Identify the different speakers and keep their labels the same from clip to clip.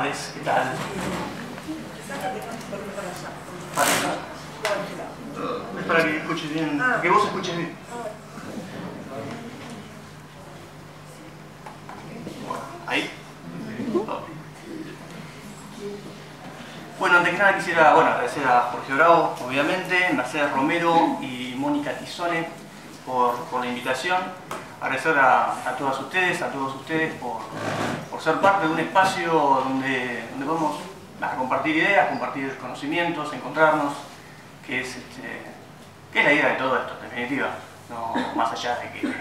Speaker 1: tardes, ¿qué tal? ¿Para allá? Es para que escuches bien, que vos escuches bien. Bueno, ahí. Bueno, antes que nada quisiera agradecer a Jorge Bravo, obviamente, Mercedes Romero y Mónica Tizone por la invitación. Agradecer a todos ustedes por ser parte de un espacio donde podemos compartir ideas, compartir conocimientos, encontrarnos, que es la idea de todo esto, en definitiva. No más allá de que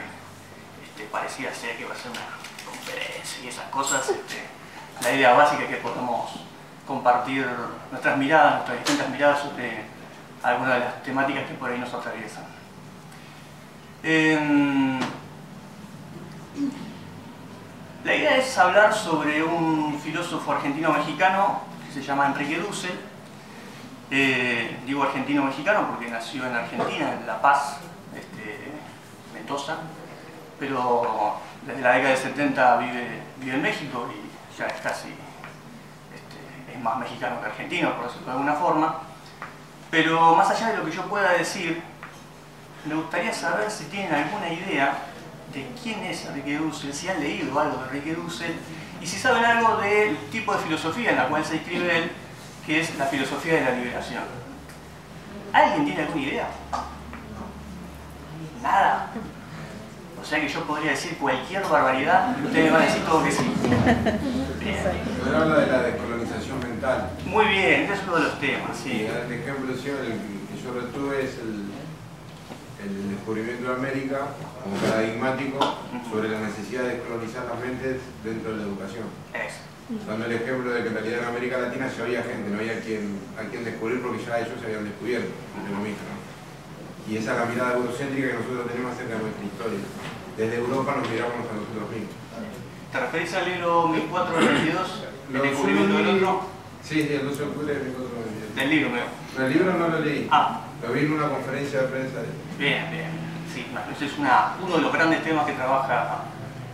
Speaker 1: parecía ser que va a ser una conferencia y esas cosas, la idea básica es que podamos compartir nuestras miradas, nuestras distintas miradas sobre algunas de las temáticas que por ahí nos atraviesan. La idea es hablar sobre un filósofo argentino-mexicano que se llama Enrique Dussel. Digo argentino-mexicano porque nació en Argentina, en La Paz, Mendoza, pero desde la década de 70 vive en México y ya es casi es más mexicano que argentino, por decirlo de alguna forma. Pero más allá de lo que yo pueda decir, me gustaría saber si tienen alguna idea de quién es Enrique Dussel, si han leído algo de Enrique Dussel y si saben algo del tipo de filosofía en la cual se inscribe él, que es la filosofía de la liberación. ¿Alguien tiene alguna idea? Nada. O sea que yo podría decir cualquier barbaridad y ustedes me van a decir todo que sí. Bien.
Speaker 2: Pero habla de la descolonización mental.
Speaker 1: Muy bien, ese es uno de los temas, sí.
Speaker 2: El ejemplo el que yo retuve es el descubrimiento de América como paradigmático sobre la necesidad de descolonizar las mentes dentro de la educación.
Speaker 1: Eso.
Speaker 2: Dando el ejemplo de que en realidad en América Latina ya había gente, no había a quien descubrir porque ya ellos se habían descubierto, lo mismo, ¿no? Y esa es la mirada eurocéntrica que nosotros tenemos acerca de nuestra historia. Desde Europa nos miramos a nosotros mismos.
Speaker 1: ¿Te referís al libro 1492? ¿El descubrimiento del otro?
Speaker 2: Sí, el 12 de octubre de 1492.
Speaker 1: Del libro, me
Speaker 2: El libro no lo leí. Lo vi en una conferencia de prensa.
Speaker 1: Bien, bien. Sí, ese es uno de los grandes temas que trabaja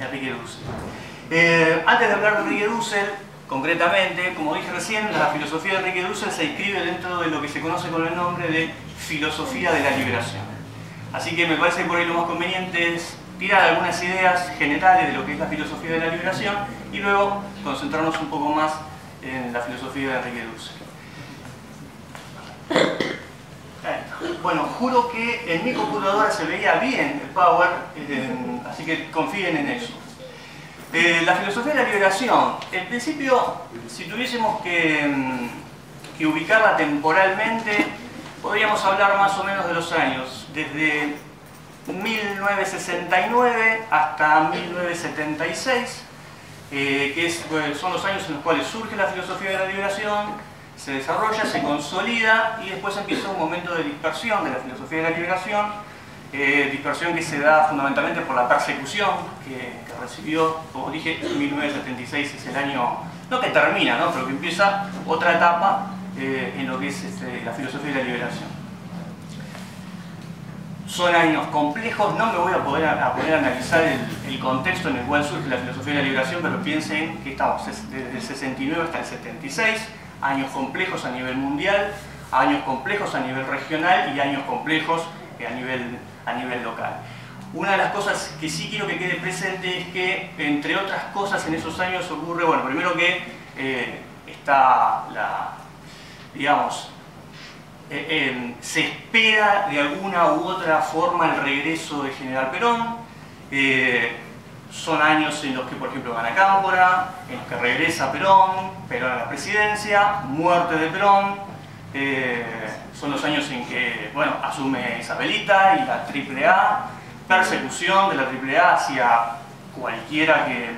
Speaker 1: Enrique Dussel. Antes de hablar de Enrique Dussel, concretamente, como dije recién, la filosofía de Enrique Dussel se inscribe dentro de lo que se conoce con el nombre de filosofía de la liberación. Así que me parece que por ahí lo más conveniente es tirar algunas ideas generales de lo que es la filosofía de la liberación y luego concentrarnos un poco más en la filosofía de Enrique Dussel. Bueno, juro que en mi computadora se veía bien el Power, así que confíen en eso. La filosofía de la liberación, en principio, si tuviésemos que ubicarla temporalmente, podríamos hablar más o menos de los años, desde 1969 hasta 1976, que son los años en los cuales surge la filosofía de la liberación, se desarrolla, se consolida y después empieza un momento de dispersión de la filosofía de la liberación, dispersión que se da fundamentalmente por la persecución que recibió, como dije, 1976 es el año, no que termina, ¿no? Pero que empieza otra etapa en lo que es la filosofía de la liberación. Son años complejos, no me voy a poner a analizar el contexto en el cual surge la filosofía de la liberación, pero piensen que estamos desde el 69 hasta el 76, años complejos a nivel mundial, años complejos a nivel regional y años complejos a nivel local. Una de las cosas que sí quiero que quede presente es que, entre otras cosas, en esos años ocurre, bueno, primero que está se espera de alguna u otra forma el regreso de General Perón. Son años en los que, por ejemplo, gana Cámpora, en los que regresa Perón a la presidencia, muerte de Perón. Son los años en que, bueno, asume Isabelita y la AAA, persecución de la AAA hacia cualquiera que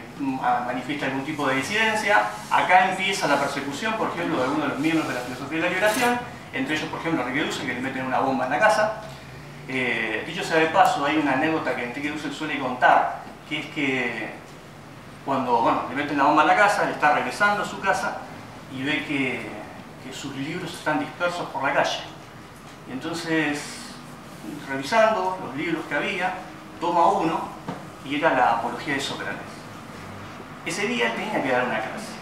Speaker 1: manifieste algún tipo de disidencia. Acá empieza la persecución, por ejemplo, de algunos de los miembros de la filosofía de la liberación, entre ellos, por ejemplo, Enrique Dussel, que le meten una bomba en la casa. Dicho sea de paso, hay una anécdota que Enrique Dussel suele contar, que es que cuando le meten la bomba en la casa, él está regresando a su casa y ve que sus libros están dispersos por la calle. Y entonces, revisando los libros que había, toma uno y era la Apología de Sócrates. Ese día él tenía que dar una clase.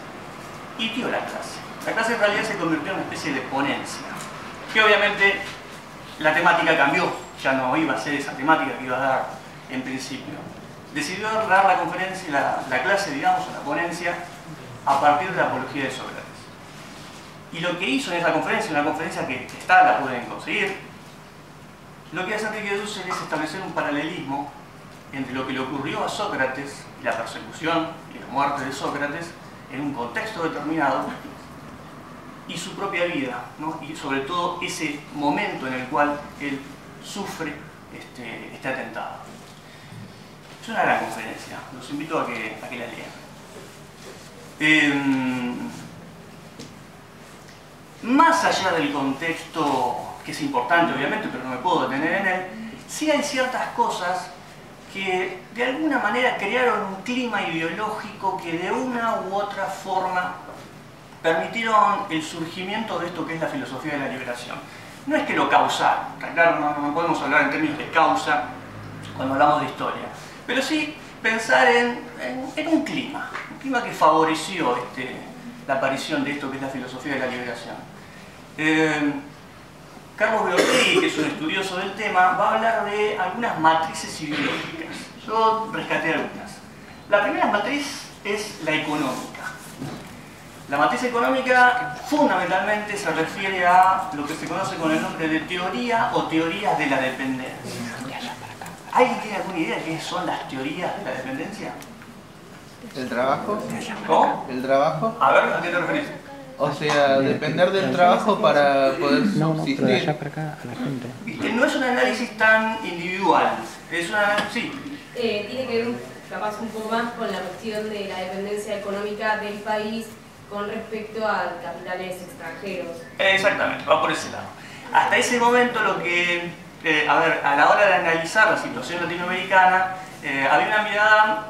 Speaker 1: y dio la clase. La clase en realidad se convirtió en una especie de ponencia, que obviamente la temática cambió, ya no iba a ser esa temática que iba a dar en principio. Decidió dar la conferencia, la clase, digamos, o la ponencia, a partir de la apología de Sócrates. Y lo que hizo en esa conferencia, una conferencia que está, la pueden conseguir, lo que hace Enrique Dussel es establecer un paralelismo entre lo que le ocurrió a Sócrates y la persecución y la muerte de Sócrates en un contexto determinado y su propia vida, ¿no? Y sobre todo ese momento en el cual él sufre este atentado. Es una gran conferencia, los invito a que la lean. Más allá del contexto, que es importante obviamente, pero no me puedo detener en él, sí hay ciertas cosas que de alguna manera crearon un clima ideológico que de una u otra forma permitieron el surgimiento de esto que es la filosofía de la liberación. No es que lo causaron, claro, no podemos hablar en términos de causa cuando hablamos de historia, pero sí pensar en un clima que favoreció la aparición de esto que es la filosofía de la liberación. Carlos Beortegui, que es un estudioso del tema, va a hablar de algunas matrices ideológicas. Yo rescaté algunas. La primera matriz es la económica. La matriz económica fundamentalmente se refiere a lo que se conoce con el nombre de teoría o teorías de la dependencia. ¿Alguien tiene alguna idea de qué son las teorías de la dependencia?
Speaker 3: ¿El trabajo?
Speaker 1: ¿Cómo?
Speaker 3: ¿El trabajo?
Speaker 1: A ver, ¿a qué te referís?
Speaker 3: O sea, depender del trabajo para poder subsistir.
Speaker 4: No, pero de allá para acá, a la gente.
Speaker 1: No es un análisis tan individual. Es una... sí.
Speaker 5: Tiene que ver capaz un poco más con la cuestión de la dependencia económica del país con respecto a capitales extranjeros.
Speaker 1: Exactamente, va por ese lado. Hasta ese momento lo que... a la hora de analizar la situación latinoamericana, había una mirada,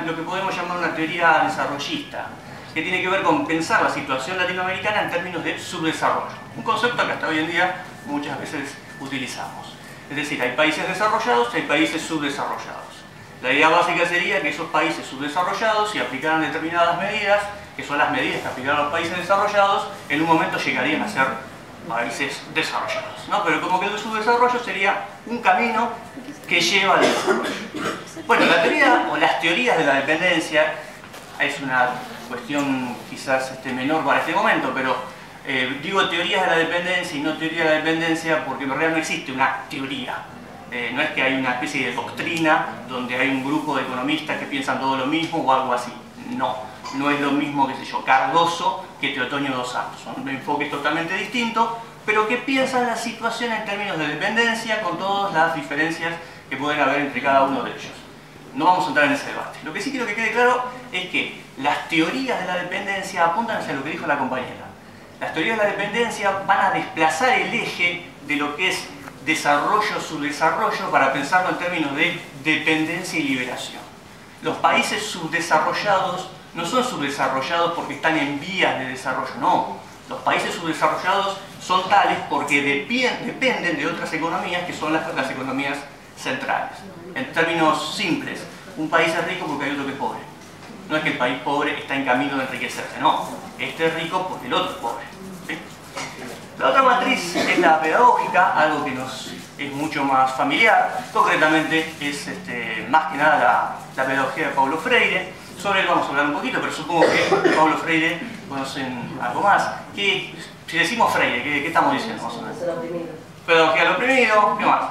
Speaker 1: lo que podemos llamar una teoría desarrollista, que tiene que ver con pensar la situación latinoamericana en términos de subdesarrollo. Un concepto que hasta hoy en día muchas veces utilizamos. Es decir, hay países desarrollados y hay países subdesarrollados. La idea básica sería que esos países subdesarrollados, si aplicaran determinadas medidas, que son las medidas que aplicaron los países desarrollados, en un momento llegarían a ser países desarrollados, ¿no? Pero como que el subdesarrollo sería un camino que lleva al desarrollo. Bueno, la teoría o las teorías de la dependencia es una cuestión quizás menor para este momento, pero digo teorías de la dependencia y no teoría de la dependencia porque en realidad no existe una teoría. No es que hay una especie de doctrina donde hay un grupo de economistas que piensan todo lo mismo o algo así. No, no es lo mismo, qué sé yo, Cardoso que Teotonio dos Santos. Son enfoques totalmente distintos, pero que piensan la situación en términos de dependencia con todas las diferencias que pueden haber entre cada uno de ellos. No vamos a entrar en ese debate. Lo que sí quiero que quede claro es que las teorías de la dependencia apuntan hacia lo que dijo la compañera. Las teorías de la dependencia van a desplazar el eje de lo que es desarrollo, subdesarrollo, para pensarlo en términos de dependencia y liberación. Los países subdesarrollados no son subdesarrollados porque están en vías de desarrollo, no. Los países subdesarrollados son tales porque dependen de otras economías que son las economías centrales. En términos simples, un país es rico porque hay otro que es pobre. No es que el país pobre está en camino de enriquecerse, no. Este es rico porque el otro es pobre. ¿Sí? La otra matriz es la pedagógica, algo que nos es mucho más familiar. Concretamente es más que nada la pedagogía de Paulo Freire. Sobre él vamos a hablar un poquito, pero supongo que Paulo Freire conocen algo más. Si decimos Freire, ¿qué estamos diciendo más o menos? Pedagogía del oprimido, ¿qué más?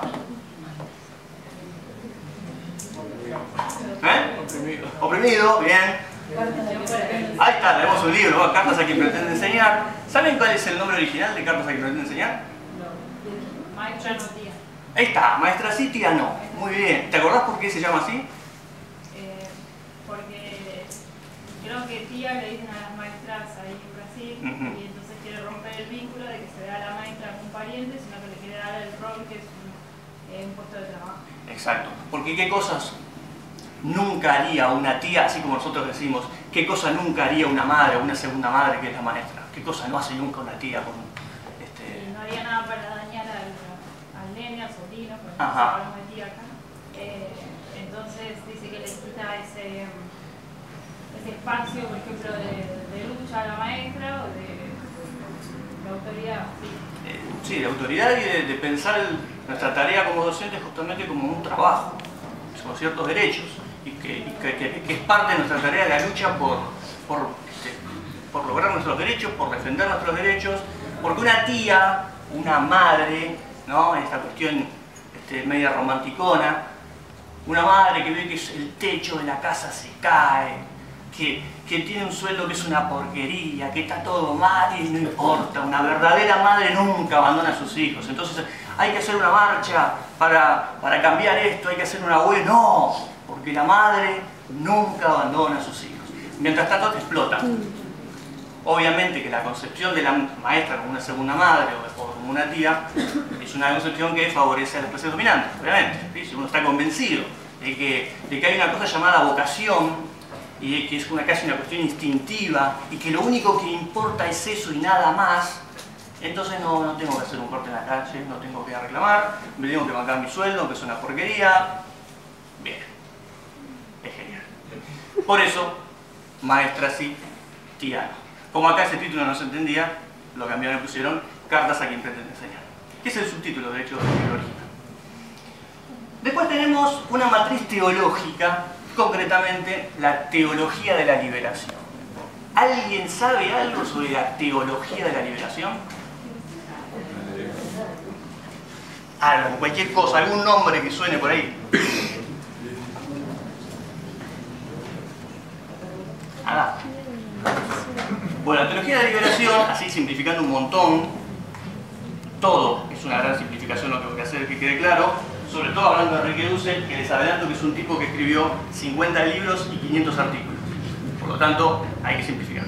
Speaker 1: Oprimido, bien. Ahí está, tenemos un libro, ¿no? Cartas a quien pretende enseñar. ¿Saben cuál es el nombre original de Cartas a quien pretende enseñar?
Speaker 6: No. Maestra no tía.
Speaker 1: Ahí está, maestra sí, tía no. Muy bien. ¿Te acordás por qué se llama así?
Speaker 6: Porque creo que tía le dicen a las maestras ahí en Brasil, y entonces quiere romper el vínculo de que se vea a la maestra como un pariente, sino que le quiere dar el rol que es un puesto de trabajo.
Speaker 1: Exacto. Porque ¿qué cosas nunca haría una tía, así como nosotros decimos, qué cosa nunca haría una madre o una segunda madre que es la maestra? ¿Qué cosa no hace nunca una tía con
Speaker 6: Y no haría nada para dañar al nene, al sobrino, por ejemplo,
Speaker 1: Ajá.
Speaker 6: hablamos de tía acá. Entonces dice que le quita ese espacio, por ejemplo, de lucha a la maestra o de autoridad.
Speaker 1: Sí, de autoridad y de pensar nuestra tarea como docentes justamente como un trabajo, con ciertos derechos, y que es parte de nuestra tarea la lucha por lograr nuestros derechos, por defender nuestros derechos, porque una tía, una madre, ¿no? Esta cuestión media romanticona, una madre que ve que el techo de la casa se cae, que tiene un sueldo que es una porquería, que está todo mal y no importa, una verdadera madre nunca abandona a sus hijos, entonces hay que hacer una marcha para cambiar esto, hay que hacer una huelga, no, porque la madre nunca abandona a sus hijos, mientras tanto te explotan. Obviamente que la concepción de la maestra como una segunda madre o como una tía es una concepción que favorece a las clases dominantes, obviamente. ¿Sí? Si uno está convencido de que hay una cosa llamada vocación y que es casi una cuestión instintiva y que lo único que importa es eso y nada más, entonces no tengo que hacer un corte en la calle, no tengo que reclamar, me tengo que bancar mi sueldo, que es una porquería. Bien, es genial. Por eso, maestra sí, tía no. Como acá ese título no se entendía, lo cambiaron y pusieron cartas a quien pretende enseñar. Que es el subtítulo, de hecho, del libro original. Después tenemos una matriz teológica, concretamente la teología de la liberación. ¿Alguien sabe algo sobre la teología de la liberación? Algo, cualquier cosa, algún nombre que suene por ahí. Nada. Bueno, la teología de la liberación, así simplificando un montón, todo es una gran simplificación, lo que tengo que hacer que quede claro, sobre todo hablando de Enrique Dussel, que les adelanto que es un tipo que escribió 50 libros y 500 artículos. Por lo tanto, hay que simplificar.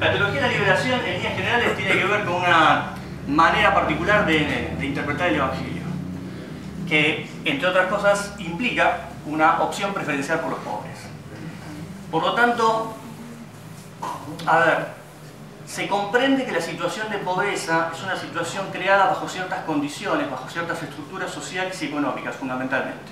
Speaker 1: La teología de la liberación, en líneas generales, tiene que ver con una manera particular de interpretar el Evangelio, que, entre otras cosas, implica una opción preferencial por los pobres. Por lo tanto, a ver, se comprende que la situación de pobreza es una situación creada bajo ciertas condiciones, bajo ciertas estructuras sociales y económicas, fundamentalmente.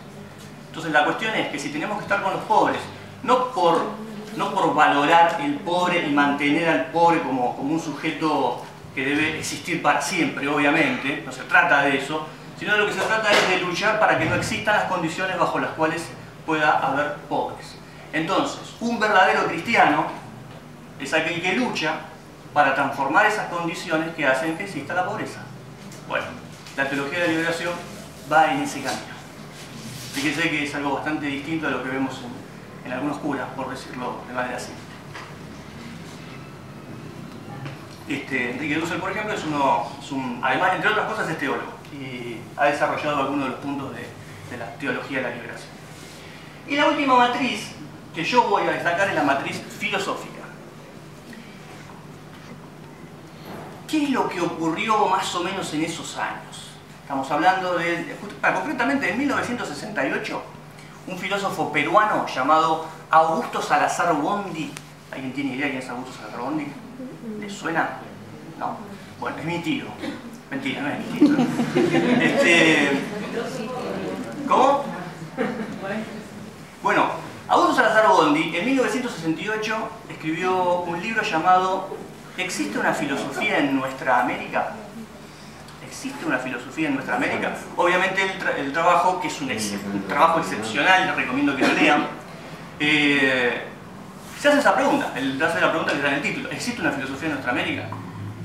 Speaker 1: Entonces la cuestión es que si tenemos que estar con los pobres, no por valorar el pobre y mantener al pobre como un sujeto que debe existir para siempre, obviamente, no se trata de eso, sino de lo que se trata es de luchar para que no existan las condiciones bajo las cuales pueda haber pobres. Entonces, un verdadero cristiano es aquel que lucha para transformar esas condiciones que hacen que exista la pobreza. Bueno, la teología de la liberación va en ese camino. Fíjense que es algo bastante distinto a lo que vemos en algunos curas, por decirlo de manera simple. Enrique Dussel, por ejemplo, además, entre otras cosas, es teólogo y ha desarrollado algunos de los puntos de la teología de la liberación. Y la última matriz que yo voy a destacar es la matriz filosófica. ¿Qué es lo que ocurrió más o menos en esos años? Estamos hablando concretamente de 1968, un filósofo peruano llamado Augusto Salazar Bondi. ¿Alguien tiene idea quién es Augusto Salazar Bondi? ¿Les suena? No. Bueno, es mi tío. Mentira, no es mi tío. ¿Cómo? Bueno, Augusto Salazar Bondi en 1968 escribió un libro llamado ¿Existe una filosofía en nuestra América? ¿Existe una filosofía en nuestra América? Obviamente el trabajo, que es un trabajo excepcional, les recomiendo que lo lean, se hace esa pregunta, se hace la pregunta que está en el título: ¿existe una filosofía en nuestra América?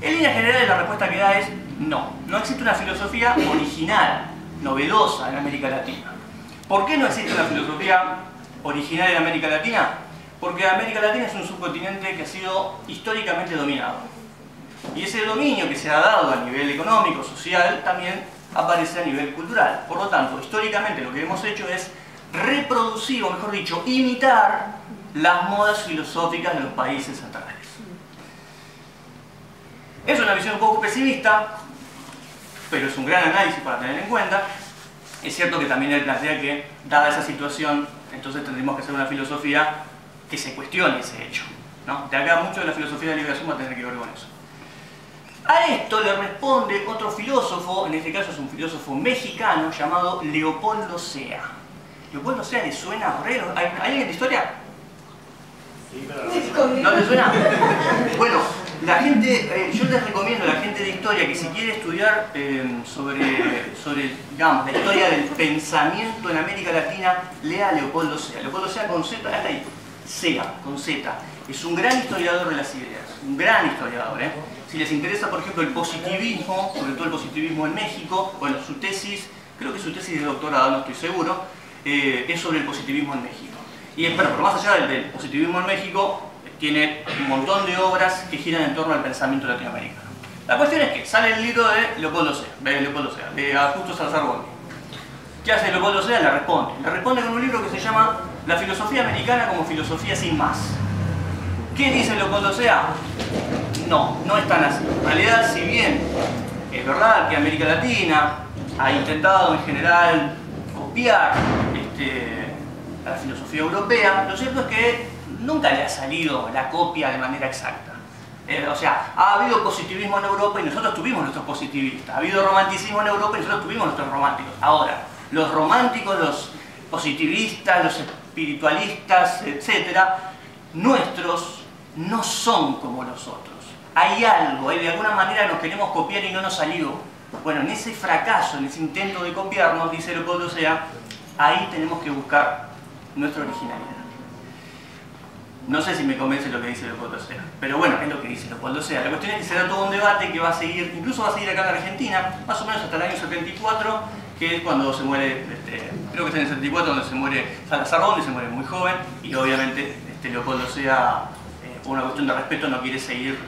Speaker 1: En líneas generales la respuesta que da es no, no existe una filosofía original, novedosa en América Latina. ¿Por qué no existe una filosofía original en América Latina? Porque América Latina es un subcontinente que ha sido históricamente dominado. Y ese dominio que se ha dado a nivel económico, social, también aparece a nivel cultural. Por lo tanto, históricamente lo que hemos hecho es reproducir, o mejor dicho, imitar las modas filosóficas de los países centrales. Es una visión un poco pesimista, pero es un gran análisis para tener en cuenta. Es cierto que también él plantea que, dada esa situación, entonces tendríamos que hacer una filosofía que se cuestione ese hecho, ¿no? De acá mucho de la filosofía de la liberación va a tener que ver con eso. A esto le responde otro filósofo, en este caso es un filósofo mexicano llamado Leopoldo Sea. ¿Leopoldo Sea le suena por él? ¿Hay alguien de historia?
Speaker 4: Sí, pero
Speaker 1: ¿No te suena? Bueno, la gente, yo les recomiendo a la gente de historia que si quiere estudiar sobre, digamos, la historia del pensamiento en América Latina, lea a Leopoldo Sea. Leopoldo Sea con Z, hasta ahí. Sea, con Z. Es un gran historiador de las ideas, un gran historiador. Si les interesa, por ejemplo, el positivismo, sobre todo el positivismo en México, bueno, su tesis, creo que su tesis de doctorado, no estoy seguro, es sobre el positivismo en México. Y bueno, pero más allá del positivismo en México, tiene un montón de obras que giran en torno al pensamiento latinoamericano. La cuestión es que sale el libro de Leopoldo Sea, de Augusto Salazar Bondy. ¿Qué hace Leopoldo Sea? Le responde con un libro que se llama La filosofía americana como filosofía sin más. ¿Qué dice Leopoldo Sea? No es tan así. En realidad, si bien es verdad que América Latina ha intentado en general copiar la filosofía europea, lo cierto es que nunca le ha salido la copia de manera exacta. O sea, ha habido positivismo en Europa y nosotros tuvimos nuestros positivistas. Ha habido romanticismo en Europa y nosotros tuvimos nuestros románticos. Ahora, los románticos, los positivistas, los espiritualistas, etc., nuestros no son como los otros. Hay algo, de alguna manera nos queremos copiar y no nos salió. Bueno, en ese fracaso, en ese intento de copiarnos, dice Leopoldo Sea, ahí tenemos que buscar nuestra originalidad. No sé si me convence lo que dice Leopoldo Sea, pero bueno, es lo que dice Leopoldo Sea. La cuestión es que será todo un debate que va a seguir, incluso va a seguir acá en Argentina, más o menos hasta el año 74, que es cuando se muere, creo que es en el 74 donde se muere Salazar Bondy, se muere muy joven, y obviamente Leopoldo Sea, por una cuestión de respeto, no quiere seguir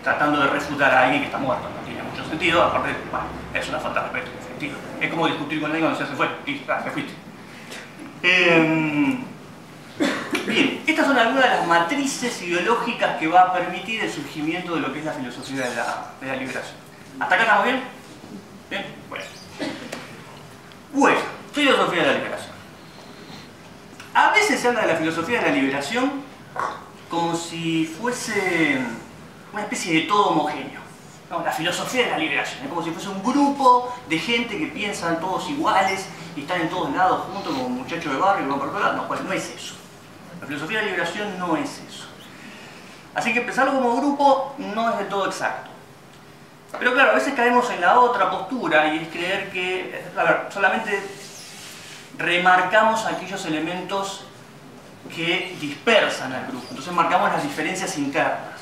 Speaker 1: tratando de refutar a alguien que está muerto, no tiene mucho sentido, aparte, bueno, es una falta de respeto, efectivo. Es como discutir con alguien cuando ya se fue, y te fuiste. Bien, estas son algunas de las matrices ideológicas que va a permitir el surgimiento de lo que es la filosofía de la liberación. ¿Hasta acá estamos bien? ¿Bien? Bueno, filosofía de la liberación. A veces se habla de la filosofía de la liberación como si fuese una especie de todo homogéneo. No, la filosofía de la liberación, es como si fuese un grupo de gente que piensan todos iguales y están en todos lados juntos como muchachos de barrio y van por todos lados. No, pues no es eso. La filosofía de la liberación no es eso. Así que pensarlo como grupo no es del todo exacto. Pero claro, a veces caemos en la otra postura y es creer que, a ver, solamente remarcamos aquellos elementos que dispersan al grupo. Entonces marcamos las diferencias internas.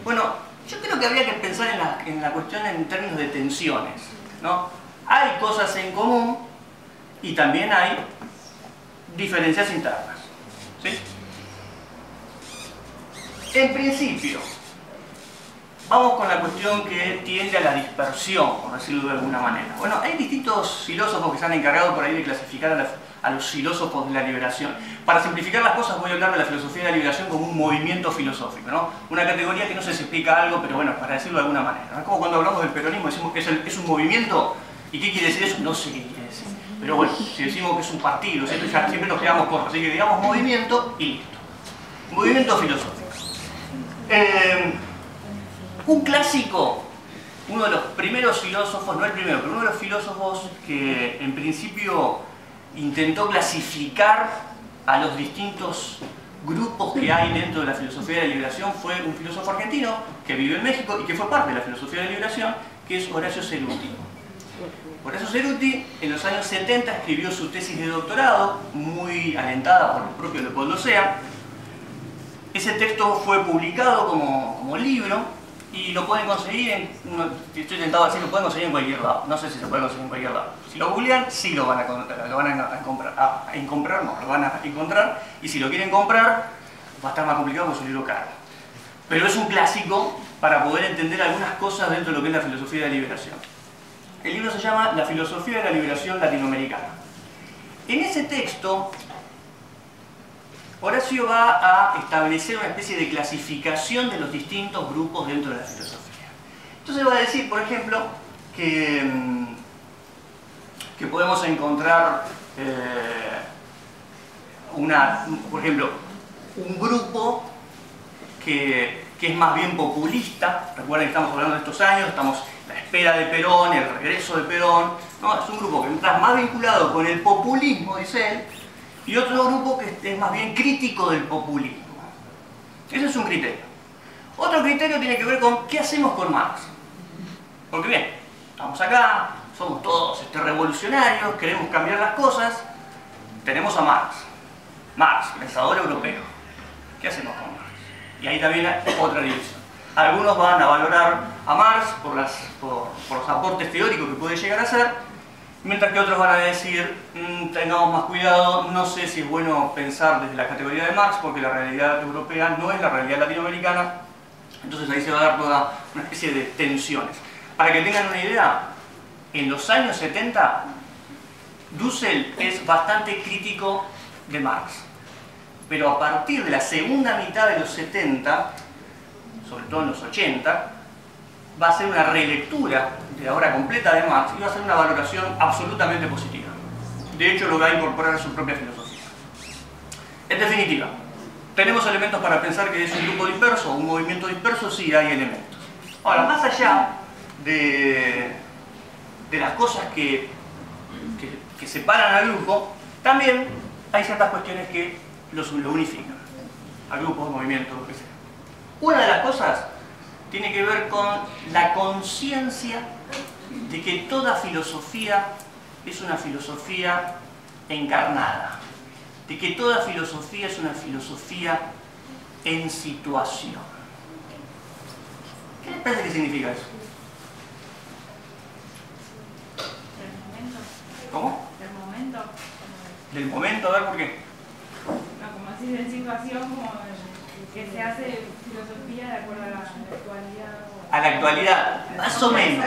Speaker 1: Bueno, yo creo que habría que pensar en la cuestión en términos de tensiones, ¿no? Hay cosas en común y también hay diferencias internas, ¿sí? En principio, vamos con la cuestión que tiende a la dispersión, por decirlo de alguna manera. Bueno, hay distintos filósofos que se han encargado por ahí de clasificar a los filósofos de la liberación. Para simplificar las cosas voy a hablar de la filosofía de la liberación como un movimiento filosófico, ¿no? Una categoría que no sé si explica algo, pero bueno, para decirlo de alguna manera, ¿no? Es como cuando hablamos del peronismo, decimos que es un movimiento, ¿y qué quiere decir eso? No sé qué quiere decir. Pero bueno, si decimos que es un partido, ¿cierto? Ya siempre nos quedamos cortos, así que digamos movimiento y listo. Movimiento filosófico. Un clásico, uno de los primeros filósofos, no el primero, pero uno de los filósofos que en principio intentó clasificar a los distintos grupos que hay dentro de la filosofía de la liberación fue un filósofo argentino que vive en México y que fue parte de la filosofía de la liberación, que es Horacio Ceruti. Horacio Ceruti en los años 70 escribió su tesis de doctorado, muy alentada por el propio Leopoldo Sea. Ese texto fue publicado como libro y lo pueden conseguir estoy tentado a decir, lo pueden conseguir en cualquier lado. No sé si se puede conseguir en cualquier lado. Si lo googlean, sí lo van a encontrar. Y si lo quieren comprar, va a estar más complicado porque es un libro caro. Pero es un clásico para poder entender algunas cosas dentro de lo que es la filosofía de la liberación. El libro se llama La filosofía de la liberación latinoamericana. En ese texto, Horacio va a establecer una especie de clasificación de los distintos grupos dentro de la filosofía. Entonces va a decir, por ejemplo, que podemos encontrar por ejemplo, un grupo que es más bien populista. Recuerden que estamos hablando de estos años, estamos a la espera de Perón, el regreso de Perón, ¿no? Es un grupo que está más vinculado con el populismo, dice él, y otro grupo que es más bien crítico del populismo. Ese es un criterio. Otro criterio tiene que ver con qué hacemos con Marx. Porque bien, estamos acá, somos todos revolucionarios, queremos cambiar las cosas, tenemos a Marx. Marx, pensador europeo. ¿Qué hacemos con Marx? Y ahí también hay otra división. Algunos van a valorar a Marx por los aportes teóricos que puede llegar a hacer, mientras que otros van a decir, tengamos más cuidado, no sé si es bueno pensar desde la categoría de Marx, porque la realidad europea no es la realidad latinoamericana, entonces ahí se va a dar toda una especie de tensiones. Para que tengan una idea, en los años 70, Dussel es bastante crítico de Marx, pero a partir de la segunda mitad de los 70, sobre todo en los 80, va a hacer una relectura de la obra completa de Marx y va a hacer una valoración absolutamente positiva. De hecho, lo va a incorporar a su propia filosofía. En definitiva, ¿tenemos elementos para pensar que es un grupo disperso o un movimiento disperso? Sí, hay elementos. Ahora, más allá de las cosas que separan al grupo, también hay ciertas cuestiones que lo unifican. A grupos, movimientos, lo que sea. Una de las cosas tiene que ver con la conciencia de que toda filosofía es una filosofía encarnada, de que toda filosofía es una filosofía en situación. ¿Qué les parece que significa eso?
Speaker 6: ¿Del momento?
Speaker 1: ¿Cómo?
Speaker 6: ¿Del momento?
Speaker 1: ¿Del momento? A ver, ¿por qué?
Speaker 6: No, como así de situación, como que se hace filosofía de acuerdo a la actualidad.
Speaker 1: A la actualidad, más o menos.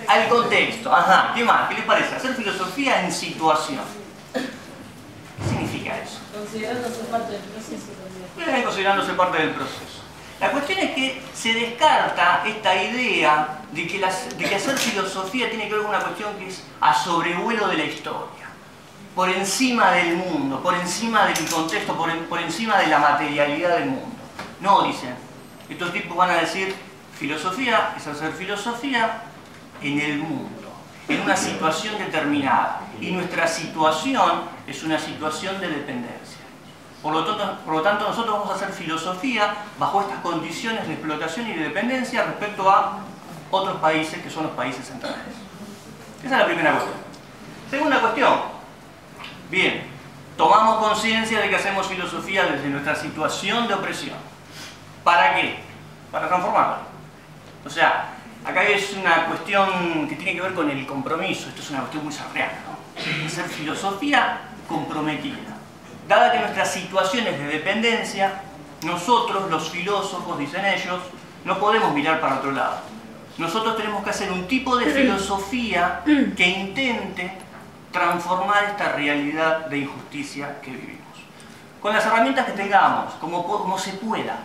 Speaker 1: Al contexto. Ajá. ¿Qué más? ¿Qué les parece? Hacer filosofía en situación. ¿Qué significa eso?
Speaker 5: Considerándose parte del proceso también.
Speaker 1: Considerándose parte del proceso. La cuestión es que se descarta esta idea de que hacer filosofía tiene que ver con una cuestión que es a sobrevuelo de la historia, por encima del mundo, por encima del contexto, por encima de la materialidad del mundo. No, dicen. Estos tipos van a decir, filosofía es hacer filosofía en el mundo, en una situación determinada. Y nuestra situación es una situación de dependencia. Por lo tanto, nosotros vamos a hacer filosofía bajo estas condiciones de explotación y de dependencia respecto a otros países que son los países centrales. Esa es la primera cuestión. Segunda cuestión. Bien, tomamos conciencia de que hacemos filosofía desde nuestra situación de opresión. ¿Para qué? Para transformarla. O sea, acá es una cuestión que tiene que ver con el compromiso. Esto es una cuestión muy sarriana, ¿no? Hacer filosofía comprometida. Dada que nuestras situaciones de dependencia, nosotros, los filósofos, dicen ellos, no podemos mirar para otro lado. Nosotros tenemos que hacer un tipo de filosofía que intente transformar esta realidad de injusticia que vivimos. Con las herramientas que tengamos, como se pueda.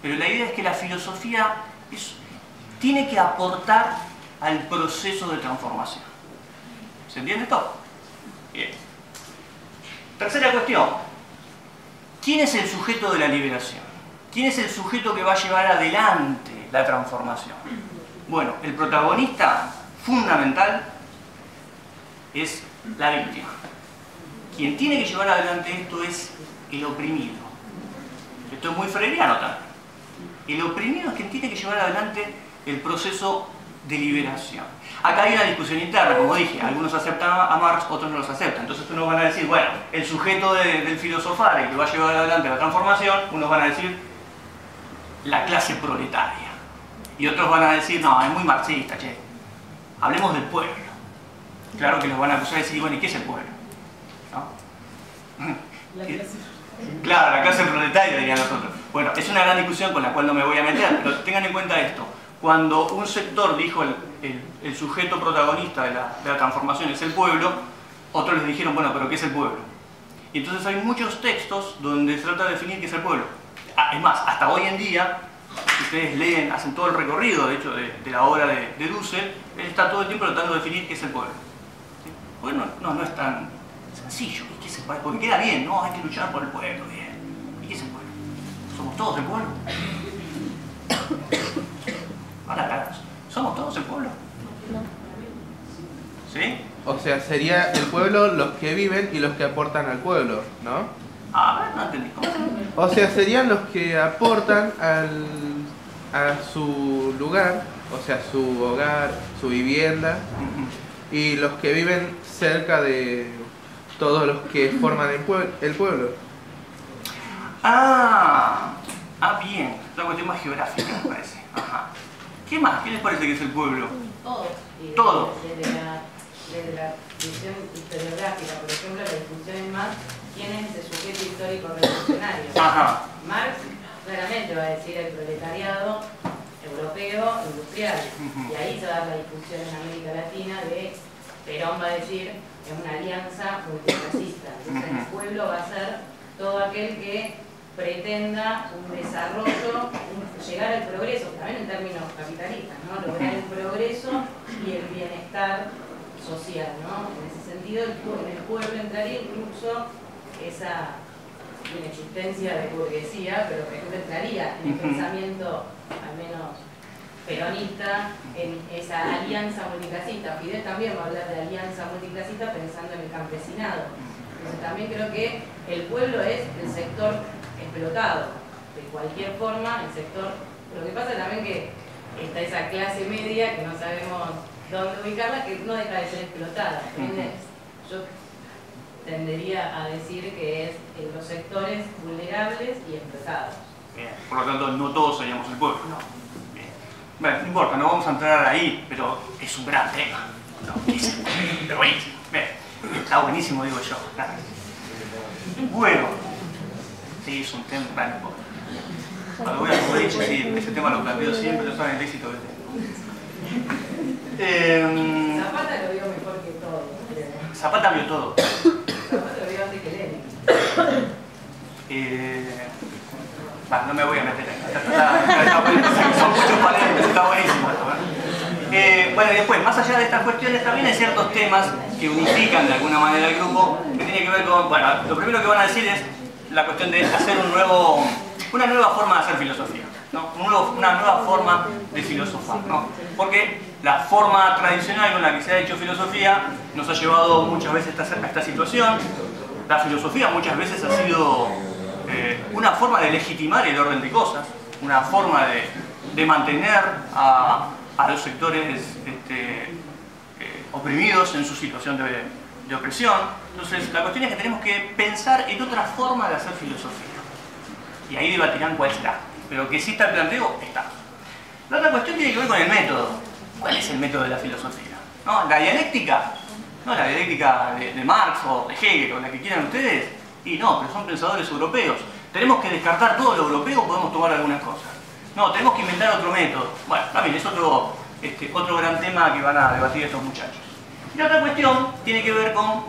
Speaker 1: Pero la idea es que la filosofía tiene que aportar al proceso de transformación. ¿Se entiende todo? Bien. Tercera cuestión. ¿Quién es el sujeto de la liberación? ¿Quién es el sujeto que va a llevar adelante la transformación? Bueno, el protagonista fundamental es la víctima. Quien tiene que llevar adelante esto es el oprimido. Esto es muy freudiano también. El oprimido es quien tiene que llevar adelante el proceso de liberación. Acá hay una discusión interna, como dije, algunos aceptan a Marx, otros no los aceptan. Entonces unos van a decir, bueno, el sujeto del filosofar, el que va a llevar adelante la transformación, unos van a decir la clase proletaria. Y otros van a decir, no, es muy marxista, che. Hablemos del pueblo. Claro que los van a acusar de decir, bueno, ¿y qué es el pueblo? ¿No? Claro, la clase proletaria, dirían los otros. Bueno, es una gran discusión con la cual no me voy a meter, pero tengan en cuenta esto. Cuando un sector dijo el sujeto protagonista de la transformación es el pueblo, otros les dijeron, bueno, pero ¿qué es el pueblo? Y entonces hay muchos textos donde se trata de definir qué es el pueblo. Es más, hasta hoy en día, si ustedes leen, hacen todo el recorrido, de hecho, de la obra de Dussel, él está todo el tiempo tratando de definir qué es el pueblo. ¿Sí? Bueno, no es tan sencillo. ¿Qué es el pueblo? Porque queda bien, ¿no? Hay que luchar por el pueblo, bien. ¿Y qué es el pueblo? ¿Somos todos el pueblo? Ahora, claro, ¿somos todos el pueblo? ¿Sí?
Speaker 3: O sea, sería el pueblo los que viven y los que aportan al pueblo, ¿no?
Speaker 1: A ver, no entendí.
Speaker 3: O sea, serían los que aportan a su lugar, o sea, su hogar, su vivienda, y los que viven cerca de todos los que forman el pueblo.
Speaker 1: Bien. Es una cuestión más geográfica, me parece. Ajá. ¿Qué más? ¿Qué les parece que es el pueblo?
Speaker 7: Todo.
Speaker 1: Todo.
Speaker 7: Desde la visión historiográfica, por ejemplo, la discusión es más quién es ese sujeto histórico revolucionario.
Speaker 1: Ajá.
Speaker 7: Marx claramente va a decir el proletariado europeo industrial. Y ahí se va a dar la discusión en América Latina de Perón va a decir es una alianza multiclasista. Entonces el pueblo va a ser todo aquel que pretenda un desarrollo, llegar al progreso, también en términos capitalistas, ¿no? Lograr el progreso y el bienestar social, ¿no? En ese sentido, en el pueblo entraría incluso esa inexistencia de burguesía, pero por ejemplo entraría en el pensamiento, al menos peronista, en esa alianza multiclasista. Fidel también va a hablar de alianza multiclasista pensando en el campesinado. Entonces también creo que el pueblo es el sector explotado. De cualquier forma, el sector... Lo que pasa también que está esa clase media que no sabemos dónde ubicarla, que no deja de ser explotada. Yo tendería a decir que es los sectores vulnerables y explotados.
Speaker 1: Bien. Por lo tanto, no todos seríamos el pueblo.
Speaker 7: No.
Speaker 1: Bien. Bueno, no importa, no vamos a entrar ahí, pero es un gran tema. No, pero buenísimo. Bien. Está buenísimo, digo yo. Gracias. Bueno. Sí, es un tema. Cuando voy a Cobrich, sí, ese tema lo planteo siempre, no saben el éxito que tengo.
Speaker 7: Zapata lo vio mejor que todo, creo.
Speaker 1: Zapata vio todo.
Speaker 7: Zapata lo vio antes que Lenin.
Speaker 1: No me voy a meter ahí. Son muchos paneles, está buenísimo esto. Bueno, y después, más allá de estas cuestiones, también hay ciertos temas que unifican de alguna manera el grupo, que tiene que ver con, bueno, lo primero que van a decir es la cuestión de hacer una nueva forma de hacer filosofía, ¿no? Una nueva forma de filosofar, ¿no? Porque la forma tradicional con la que se ha hecho filosofía nos ha llevado muchas veces a esta situación. La filosofía muchas veces ha sido una forma de legitimar el orden de cosas, una forma de mantener a los sectores oprimidos en su situación de opresión. Entonces, la cuestión es que tenemos que pensar en otra forma de hacer filosofía. Y ahí debatirán cuál está. Pero que exista el planteo, está. La otra cuestión tiene que ver con el método. ¿Cuál es el método de la filosofía? ¿No? ¿La dialéctica? ¿No? ¿La dialéctica de Marx o de Hegel o la que quieran ustedes? Y no, pero son pensadores europeos. ¿Tenemos que descartar todo lo europeo o podemos tomar algunas cosas? No, tenemos que inventar otro método. Bueno, también es otro gran tema que van a debatir estos muchachos. Y la otra cuestión tiene que ver con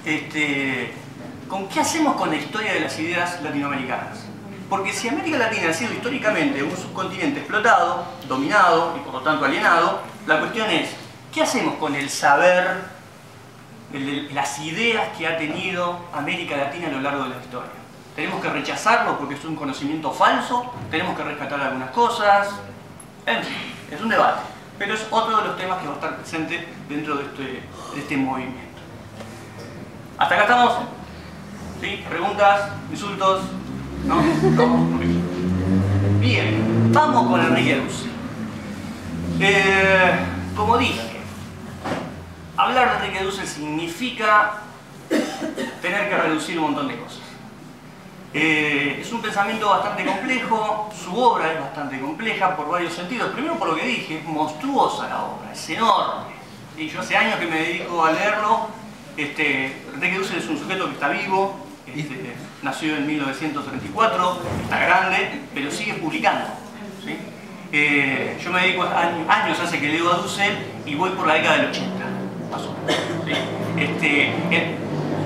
Speaker 1: qué hacemos con la historia de las ideas latinoamericanas. Porque si América Latina ha sido históricamente un subcontinente explotado, dominado y por lo tanto alienado, la cuestión es, ¿qué hacemos con el saber, las ideas que ha tenido América Latina a lo largo de la historia? ¿Tenemos que rechazarlo porque es un conocimiento falso? ¿Tenemos que rescatar algunas cosas? En fin, es un debate. Pero es otro de los temas que va a estar presente dentro de este movimiento. ¿Hasta acá estamos? ¿Sí? ¿Preguntas? ¿Insultos? ¿No? ¿No? Bien, vamos con Enrique Dussel. Como dije, hablar de Enrique Dussel significa tener que reducir un montón de cosas. Es un pensamiento bastante complejo, su obra es bastante compleja por varios sentidos. Primero por lo que dije, es monstruosa la obra, es enorme. ¿Sí? Yo hace años que me dedico a leerlo. Enrique Dussel es un sujeto que está vivo, nació en 1934, está grande, pero sigue publicando. ¿Sí? Yo me dedico años hace que leo a Dussel y voy por la década del 80, más o menos. ¿Sí?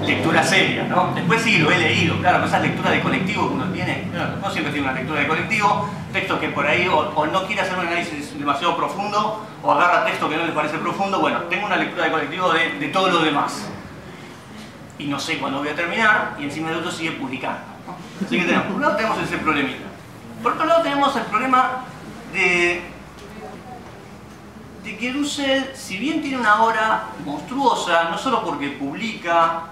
Speaker 1: Lectura seria, ¿no? Después sí lo he leído, claro, esas lecturas de colectivo que uno tiene, no siempre tiene una lectura de colectivo, textos que por ahí o no quiere hacer un análisis demasiado profundo o agarra textos que no les parece profundo. Bueno, tengo una lectura de colectivo de todo lo demás. Y no sé cuándo voy a terminar, y encima de otro sigue publicando, ¿no? Así que por un lado tenemos ese problemita. Por otro lado tenemos el problema de que Dussel, si bien tiene una obra monstruosa, no solo porque publica,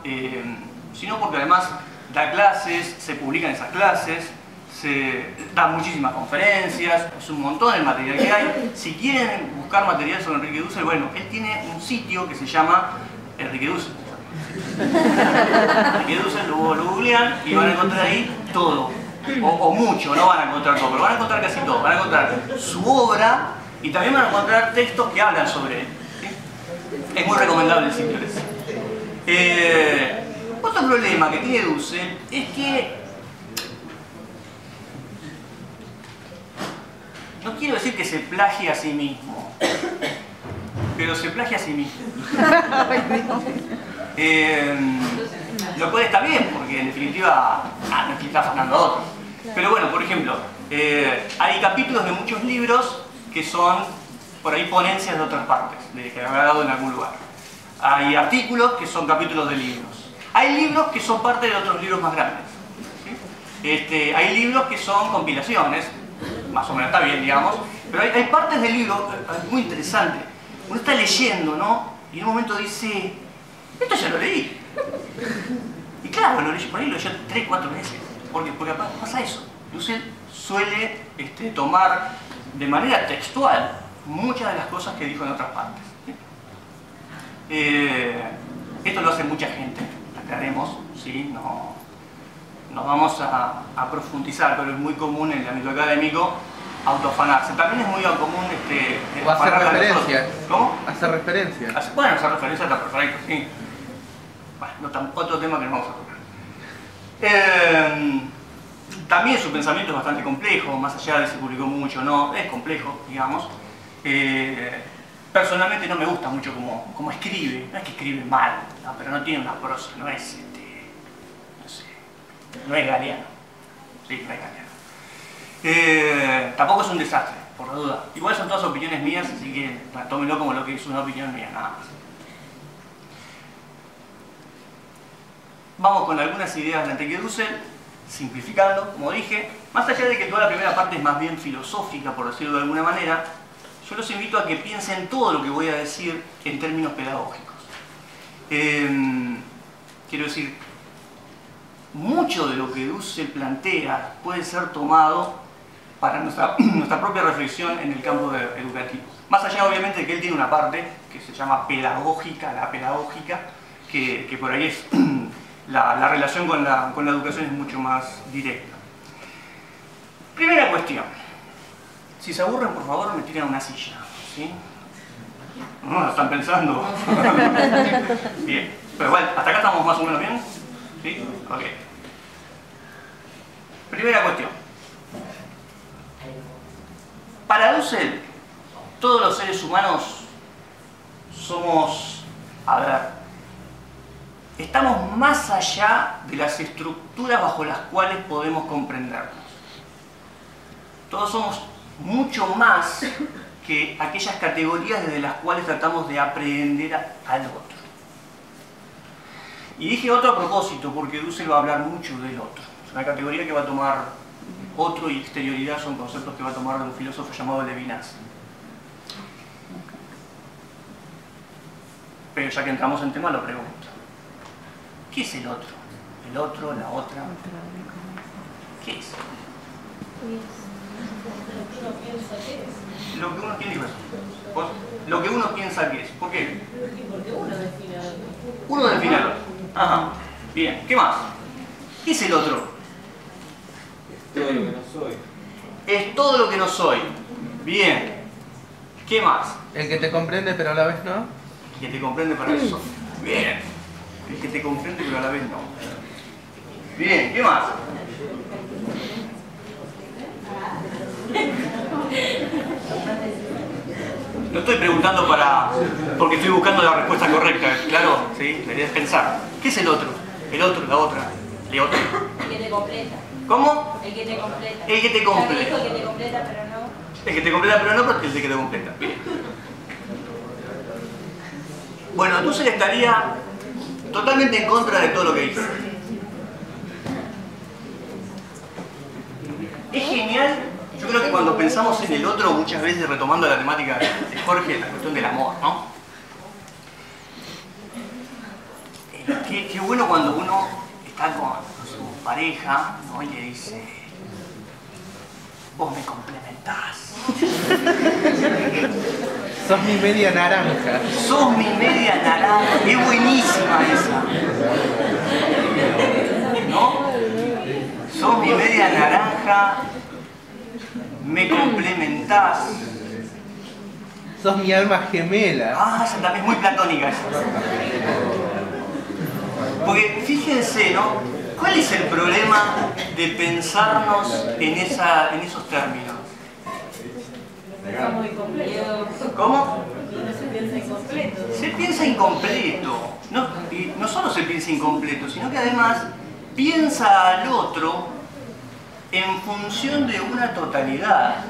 Speaker 1: sino porque además da clases, se publican esas clases, se da muchísimas conferencias, es un montón el material que hay. Si quieren buscar material sobre Enrique Dussel, bueno, él tiene un sitio que se llama Enrique Dussel. Enrique Dussel, lo googlean y van a encontrar ahí todo, o mucho, no van a encontrar todo, pero van a encontrar casi todo. Van a encontrar su obra y también van a encontrar textos que hablan sobre él, ¿sí? Es muy recomendable el sitio ese. Otro problema que tiene Dussel es que no quiero decir que se plagie a sí mismo, pero se plagia a sí mismo. Lo cual está bien, porque en definitiva no es que está afanando a otros. Pero bueno, por ejemplo, hay capítulos de muchos libros que son por ahí ponencias de otras partes, de que habrá dado en algún lugar. Hay artículos que son capítulos de libros. Hay libros que son parte de otros libros más grandes, ¿sí? Hay libros que son compilaciones, más o menos está bien, digamos, pero hay partes del libro muy interesantes. Uno está leyendo, ¿no? Y en un momento dice, esto ya lo leí. Y claro, lo leí, por ahí lo leí 3 o 4 veces. Porque pasa eso. Dussel suele tomar de manera textual muchas de las cosas que dijo en otras partes. Esto lo hace mucha gente, aclaremos, ¿sí? No vamos a profundizar, pero es muy común en el ámbito académico autoafanarse. También es muy común
Speaker 3: o hacer referencia.
Speaker 1: ¿Cómo?
Speaker 3: Hacer referencia.
Speaker 1: Bueno, hacer referencia está perfecto, sí. Bueno, otro tema que nos vamos a tocar. También su pensamiento es bastante complejo, más allá de si publicó mucho o no, es complejo, digamos. Personalmente no me gusta mucho cómo escribe, no es que escribe mal, no, pero no tiene una prosa, no es no es Galeano. Sí, no es Galeano. Tampoco es un desastre, por la duda. Igual son todas opiniones mías, así que tómenlo como lo que es una opinión mía, nada más. Vamos con algunas ideas de Enrique Dussel, simplificando, como dije. Más allá de que toda la primera parte es más bien filosófica, por decirlo de alguna manera, yo los invito a que piensen todo lo que voy a decir en términos pedagógicos. Quiero decir, mucho de lo que Dussel plantea puede ser tomado para nuestra propia reflexión en el campo educativo. Más allá, obviamente, de que él tiene una parte que se llama pedagógica, la pedagógica, que por ahí es la relación con la educación es mucho más directa. Primera cuestión. Si se aburren, por favor, me tiran una silla, ¿sí? No, lo están pensando. Bien. Pero igual, ¿hasta acá estamos más o menos bien? ¿Sí? Ok. Primera cuestión. Para Dussel, todos los seres humanos somos, estamos más allá de las estructuras bajo las cuales podemos comprendernos. Todos somos mucho más que aquellas categorías desde las cuales tratamos de aprehender al otro. Y dije otro a propósito, porque Dussel va a hablar mucho del otro. Es una categoría que va a tomar otro, y exterioridad son conceptos que va a tomar de un filósofo llamado Levinas. Pero ya que entramos en tema, lo pregunto. ¿Qué es el otro? ¿El otro, la otra? ¿Qué es? Lo que uno piensa que es. Lo que uno piensa que es. ¿Por qué?
Speaker 7: Porque uno define al otro.
Speaker 1: Uno define al otro. Ajá. Bien. ¿Qué más? ¿Qué es el otro?
Speaker 4: Es todo lo que no soy.
Speaker 1: Es todo lo que no soy. Bien. ¿Qué más?
Speaker 3: El que te comprende pero a la vez no.
Speaker 1: El que te comprende para eso. Bien. El que te comprende pero a la vez no. Bien. ¿Qué más? No estoy preguntando porque estoy buscando la respuesta correcta, claro, ¿sí? La idea es pensar. ¿Qué es el otro? El otro, la otra, el otro.
Speaker 5: El que te completa.
Speaker 1: ¿Cómo?
Speaker 5: El que te completa.
Speaker 1: El que te completa.
Speaker 5: El que te completa, pero no.
Speaker 1: El que te completa pero no, pero el que te completa. Bien. Bueno, entonces estaría totalmente en contra de todo lo que dice. Es genial, yo creo que cuando cuando pensamos en el otro, muchas veces retomando la temática de Jorge, la cuestión del amor, ¿no? Qué bueno cuando uno está con su pareja, ¿no? Y le dice, vos me complementás.
Speaker 3: Sos mi media naranja.
Speaker 1: Sos mi media naranja. Es buenísima esa. ¿No? Sos mi media naranja. Me complementás.
Speaker 3: Sos mi alma gemela.
Speaker 1: Ah, esa también es muy platónica esa. Porque fíjense, ¿no? ¿Cuál es el problema de pensarnos en esos términos?
Speaker 5: Está muy completo.
Speaker 1: ¿Cómo?
Speaker 5: No se piensa incompleto.
Speaker 1: Se piensa incompleto. No, y no solo se piensa incompleto, sino que además piensa al otro en función de una totalidad.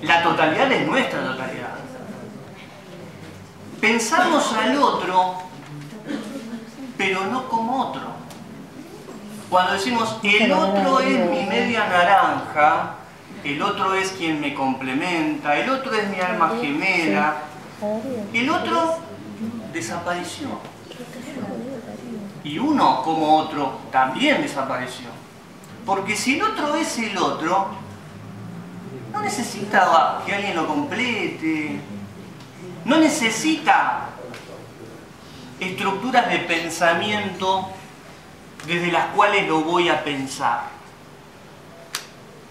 Speaker 1: La totalidad es nuestra totalidad. Pensamos al otro, pero no como otro. Cuando decimos el otro es mi media naranja, el otro es quien me complementa, el otro es mi alma gemela, el otro desapareció. Y uno como otro también desapareció. Porque si el otro es el otro, no necesita que alguien lo complete, no necesita estructuras de pensamiento desde las cuales lo voy a pensar,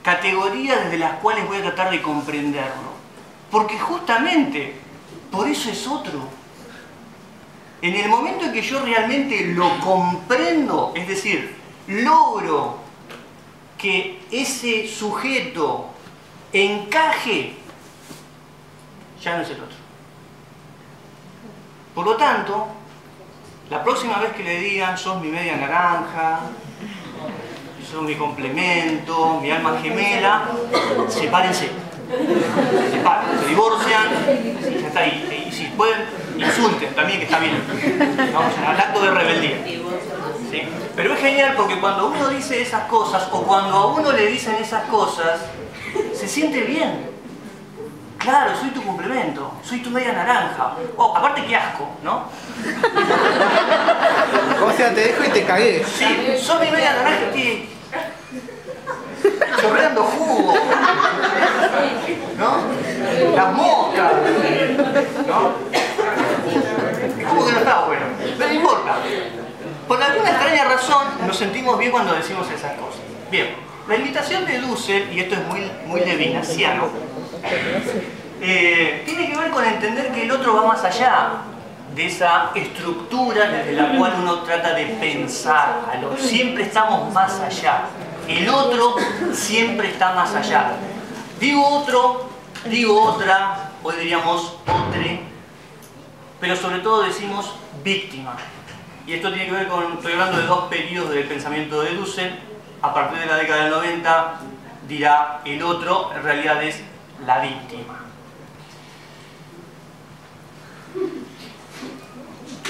Speaker 1: categorías desde las cuales voy a tratar de comprenderlo, porque justamente por eso es otro. En el momento en que yo realmente lo comprendo, es decir, logro que ese sujeto encaje, ya no es el otro. Por lo tanto, la próxima vez que le digan sos mi media naranja, sos mi complemento, mi alma gemela, sepárense. Se divorcian, ya está ahí. Y si pueden, insulten también, que está bien. Vamos al acto de rebeldía. ¿Sí? Pero es genial porque cuando uno dice esas cosas, o cuando a uno le dicen esas cosas, se siente bien. Claro, soy tu complemento, soy tu media naranja. Oh, aparte qué asco, ¿no?
Speaker 3: O sea, te dejo y te cagué.
Speaker 1: Sí, sos mi media naranja que... chorreando jugo, ¿no? Las moscas, ¿no? Es como que no está bueno, pero no importa. Por alguna extraña razón nos sentimos bien cuando decimos esas cosas. Bien, la invitación de Dussel, y esto es muy levinasiano, tiene que ver con entender que el otro va más allá de esa estructura desde la cual uno trata de pensar al otro. Siempre estamos más allá. El otro siempre está más allá. Digo otro, digo otra, hoy diríamos otre, pero sobre todo decimos víctima. Y esto tiene que ver con, estoy hablando de dos periodos del pensamiento de Dussel. A partir de la década del 90 dirá el otro, en realidad es la víctima.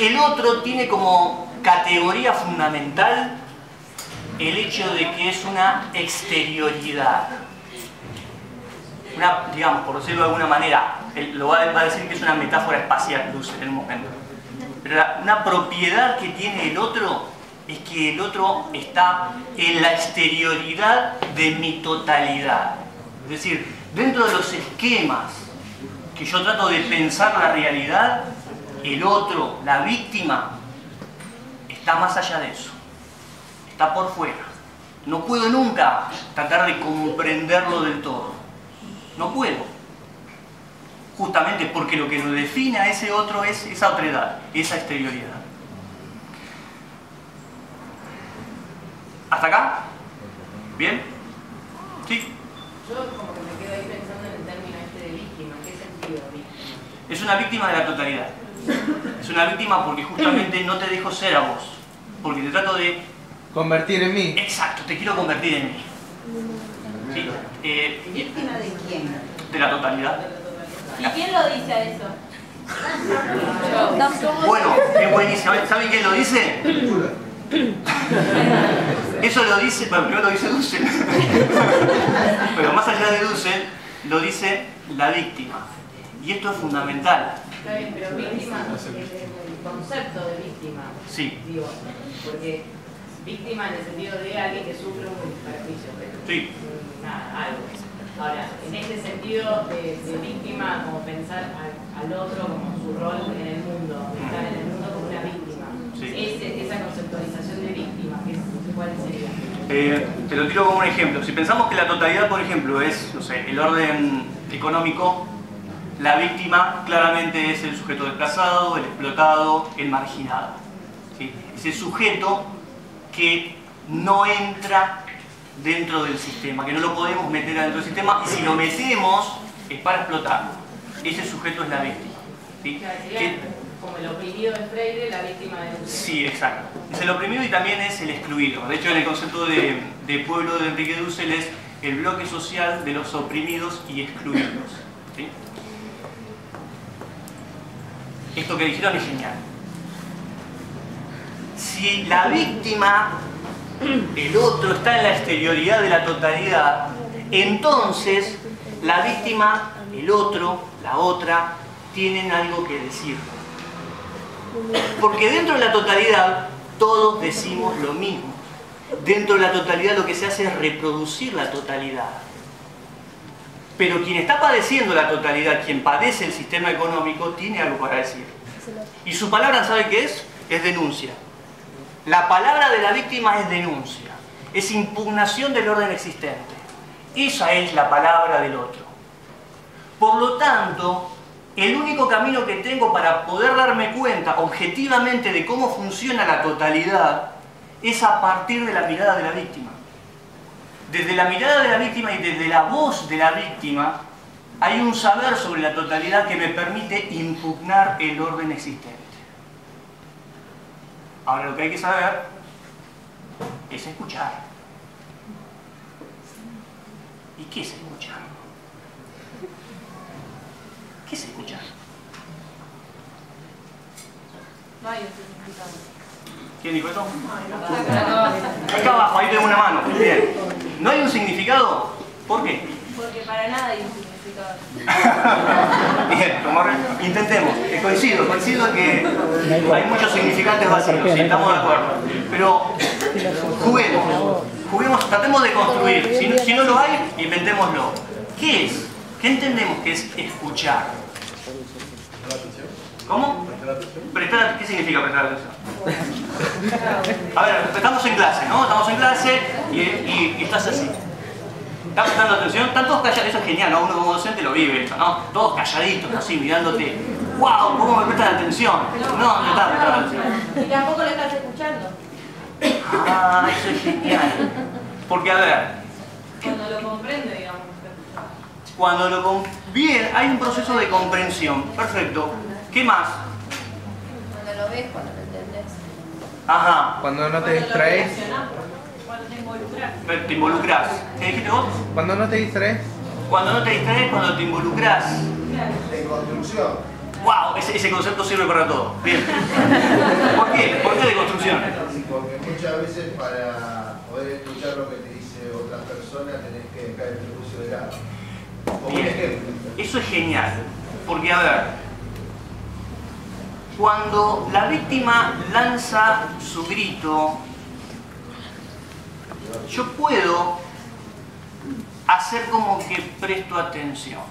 Speaker 1: El otro tiene como categoría fundamental el hecho de que es una exterioridad. Digamos, por decirlo de alguna manera, lo va a decir que es una metáfora espacial, Dussel, en un momento. Pero una propiedad que tiene el otro es que el otro está en la exterioridad de mi totalidad. Es decir, dentro de los esquemas que yo trato de pensar la realidad, el otro, la víctima, está más allá de eso. Está por fuera. No puedo nunca tratar de comprenderlo del todo. No puedo. Justamente porque lo que lo define a ese otro es esa otredad, esa exterioridad. ¿Hasta acá? ¿Bien? ¿Sí?
Speaker 7: Yo como que me quedo ahí pensando en el término este de víctima. ¿Qué sentido víctima?
Speaker 1: Es una víctima de la totalidad. Es una víctima porque justamente no te dejo ser a vos. Porque te trato de...
Speaker 3: convertir en mí.
Speaker 1: Exacto, te quiero convertir en mí. ¿Sí?
Speaker 8: ¿Víctima de quién?
Speaker 1: De la totalidad.
Speaker 5: ¿Y quién lo dice a eso?
Speaker 1: Bueno, es buenísimo. ¿Saben quién lo dice? Eso lo dice, bueno, primero lo dice Dussel, pero más allá de Dussel, lo dice la víctima. Y esto es fundamental.
Speaker 7: Está bien, pero víctima, el concepto de víctima,
Speaker 1: Sí.
Speaker 7: digo, porque víctima en el sentido de alguien que sufre un perjuicio,
Speaker 1: Sí.
Speaker 7: algo. Ahora, en este sentido de víctima, como pensar al otro como su rol en el mundo, estar en el mundo como una víctima.
Speaker 1: Sí.
Speaker 7: Esa conceptualización de víctima, ¿cuál sería?
Speaker 1: Te lo tiro como un ejemplo. Si pensamos que la totalidad, por ejemplo, es, no sé, el orden económico, la víctima claramente es el sujeto desplazado, el explotado, el marginado. ¿Sí? Ese sujeto que no entra dentro del sistema, que no lo podemos meter dentro del sistema, y si lo metemos es para explotarlo. Ese sujeto es la víctima. ¿Sí?
Speaker 7: Sería como el oprimido de Freire, la víctima de Dussel.
Speaker 1: Sí, exacto. Es el oprimido y también es el excluido. De hecho, en el concepto de pueblo de Enrique Dussel es el bloque social de los oprimidos y excluidos. ¿Sí? Esto que dijeron es genial. Si la víctima, el otro, está en la exterioridad de la totalidad, entonces la víctima, el otro, la otra, tienen algo que decir. Porque dentro de la totalidad todos decimos lo mismo. Dentro de la totalidad lo que se hace es reproducir la totalidad. Pero quien está padeciendo la totalidad, quien padece el sistema económico, tiene algo para decir. Y su palabra, ¿sabe qué es? Es denuncia. La palabra de la víctima es denuncia. Es impugnación del orden existente. Esa es la palabra del otro. Por lo tanto, el único camino que tengo para poder darme cuenta objetivamente de cómo funciona la totalidad es a partir de la mirada de la víctima. Desde la mirada de la víctima y desde la voz de la víctima hay un saber sobre la totalidad que me permite impugnar el orden existente. Ahora lo que hay que saber es escuchar. ¿Y qué es escuchar? ¿Qué es escuchar?
Speaker 5: No hay un significado.
Speaker 1: ¿Quién dijo eso? Acá abajo, ahí tengo una mano. Bien. ¿No hay un significado? ¿Por qué?
Speaker 5: Porque para nada hay un significado.
Speaker 1: Bien, intentemos. Coincido que hay muchos significantes vacíos, sí, estamos de acuerdo. Pero juguemos, tratemos de construir. Si no lo hay, inventémoslo. ¿Qué es? ¿Qué entendemos que es escuchar? ¿Cómo? ¿Qué significa prestar atención? A ver, estamos en clase, ¿no? Estamos en clase y estás así. ¿Estás prestando atención? Están todos calladitos, eso es genial, ¿no? Uno como docente lo vive esto, ¿no? Todos calladitos, así, mirándote. ¡Wow! ¿Cómo me prestan atención? No estás prestando atención.
Speaker 5: Y tampoco lo estás escuchando.
Speaker 1: Ah, eso es genial. Porque, a ver,
Speaker 5: Cuando lo comprende, digamos.
Speaker 1: Bien, hay un proceso de comprensión. Perfecto. ¿Qué más?
Speaker 5: Cuando lo ves, cuando lo entendés.
Speaker 1: Ajá.
Speaker 3: Cuando no te distraes.
Speaker 6: Cuando te involucras.
Speaker 1: Te involucras. ¿Qué dijiste vos?
Speaker 3: Cuando no te distraes.
Speaker 1: Cuando no te distraes, cuando te involucras.
Speaker 2: En construcción.
Speaker 1: ¡Wow! Ese concepto sirve para todo. Bien. ¿Por qué? ¿Por qué de construcción?
Speaker 9: Porque muchas veces para poder escuchar lo que te dice otra persona tenés que dejar el prejuicio de lado. Como un
Speaker 1: Bien.
Speaker 9: ejemplo.
Speaker 1: Eso es genial. Porque, a ver, cuando la víctima lanza su grito, yo puedo hacer como que presto atención.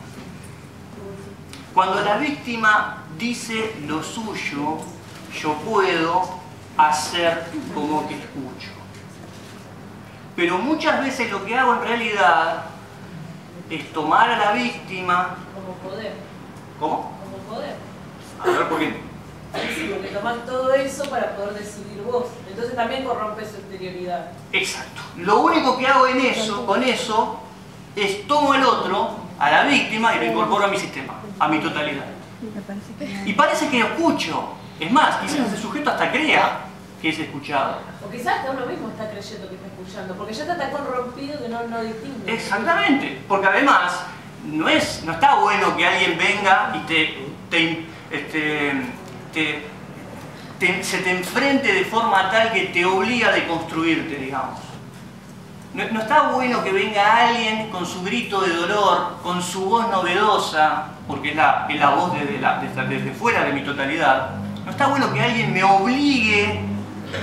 Speaker 1: Cuando la víctima dice lo suyo, yo puedo hacer como que escucho. Pero muchas veces lo que hago en realidad es tomar a la víctima...
Speaker 5: Como poder.
Speaker 1: ¿Cómo?
Speaker 5: Como poder.
Speaker 1: A ver, ¿por qué?
Speaker 10: Sí, porque tomás todo eso para poder decidir vos. Entonces también corrompes su exterioridad.
Speaker 1: Exacto. Lo único que hago con eso, es tomo el otro, a la víctima, y lo incorporo a mi sistema, a mi totalidad. Y parece que escucho. Es más, quizás ese sujeto hasta crea que es escuchado.
Speaker 10: O quizás hasta uno mismo está creyendo que está escuchando, porque ya está tan corrompido que no distingue.
Speaker 1: Exactamente. Porque además, no está bueno que alguien venga y se te enfrente de forma tal que te obliga a deconstruirte, digamos. No está bueno que venga alguien con su grito de dolor, con su voz novedosa, porque es la voz desde fuera de mi totalidad. No está bueno que alguien me obligue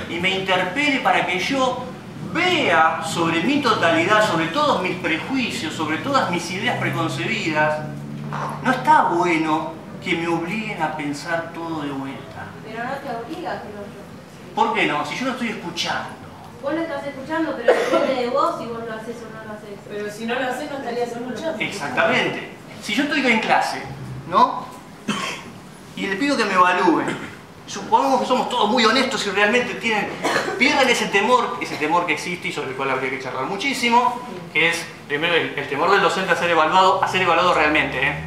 Speaker 1: y me interpele para que yo vea sobre mi totalidad, sobre todos mis prejuicios, sobre todas mis ideas preconcebidas. No está bueno que me obliguen a pensar todo de vuelta.
Speaker 5: Pero no te obliga, creo yo.
Speaker 1: ¿Por qué no? Si yo lo estoy escuchando.
Speaker 5: Vos lo estás escuchando, pero depende de vos si vos lo haces o no lo haces.
Speaker 10: Pero si no lo haces, no estarías escuchando.
Speaker 1: Exactamente. Si yo estoy en clase, ¿no? Y le pido que me evalúen. Supongamos que somos todos muy honestos y realmente pierden ese temor que existe y sobre el cual habría que charlar muchísimo, que es, primero, el temor del docente a ser evaluado realmente, ¿eh?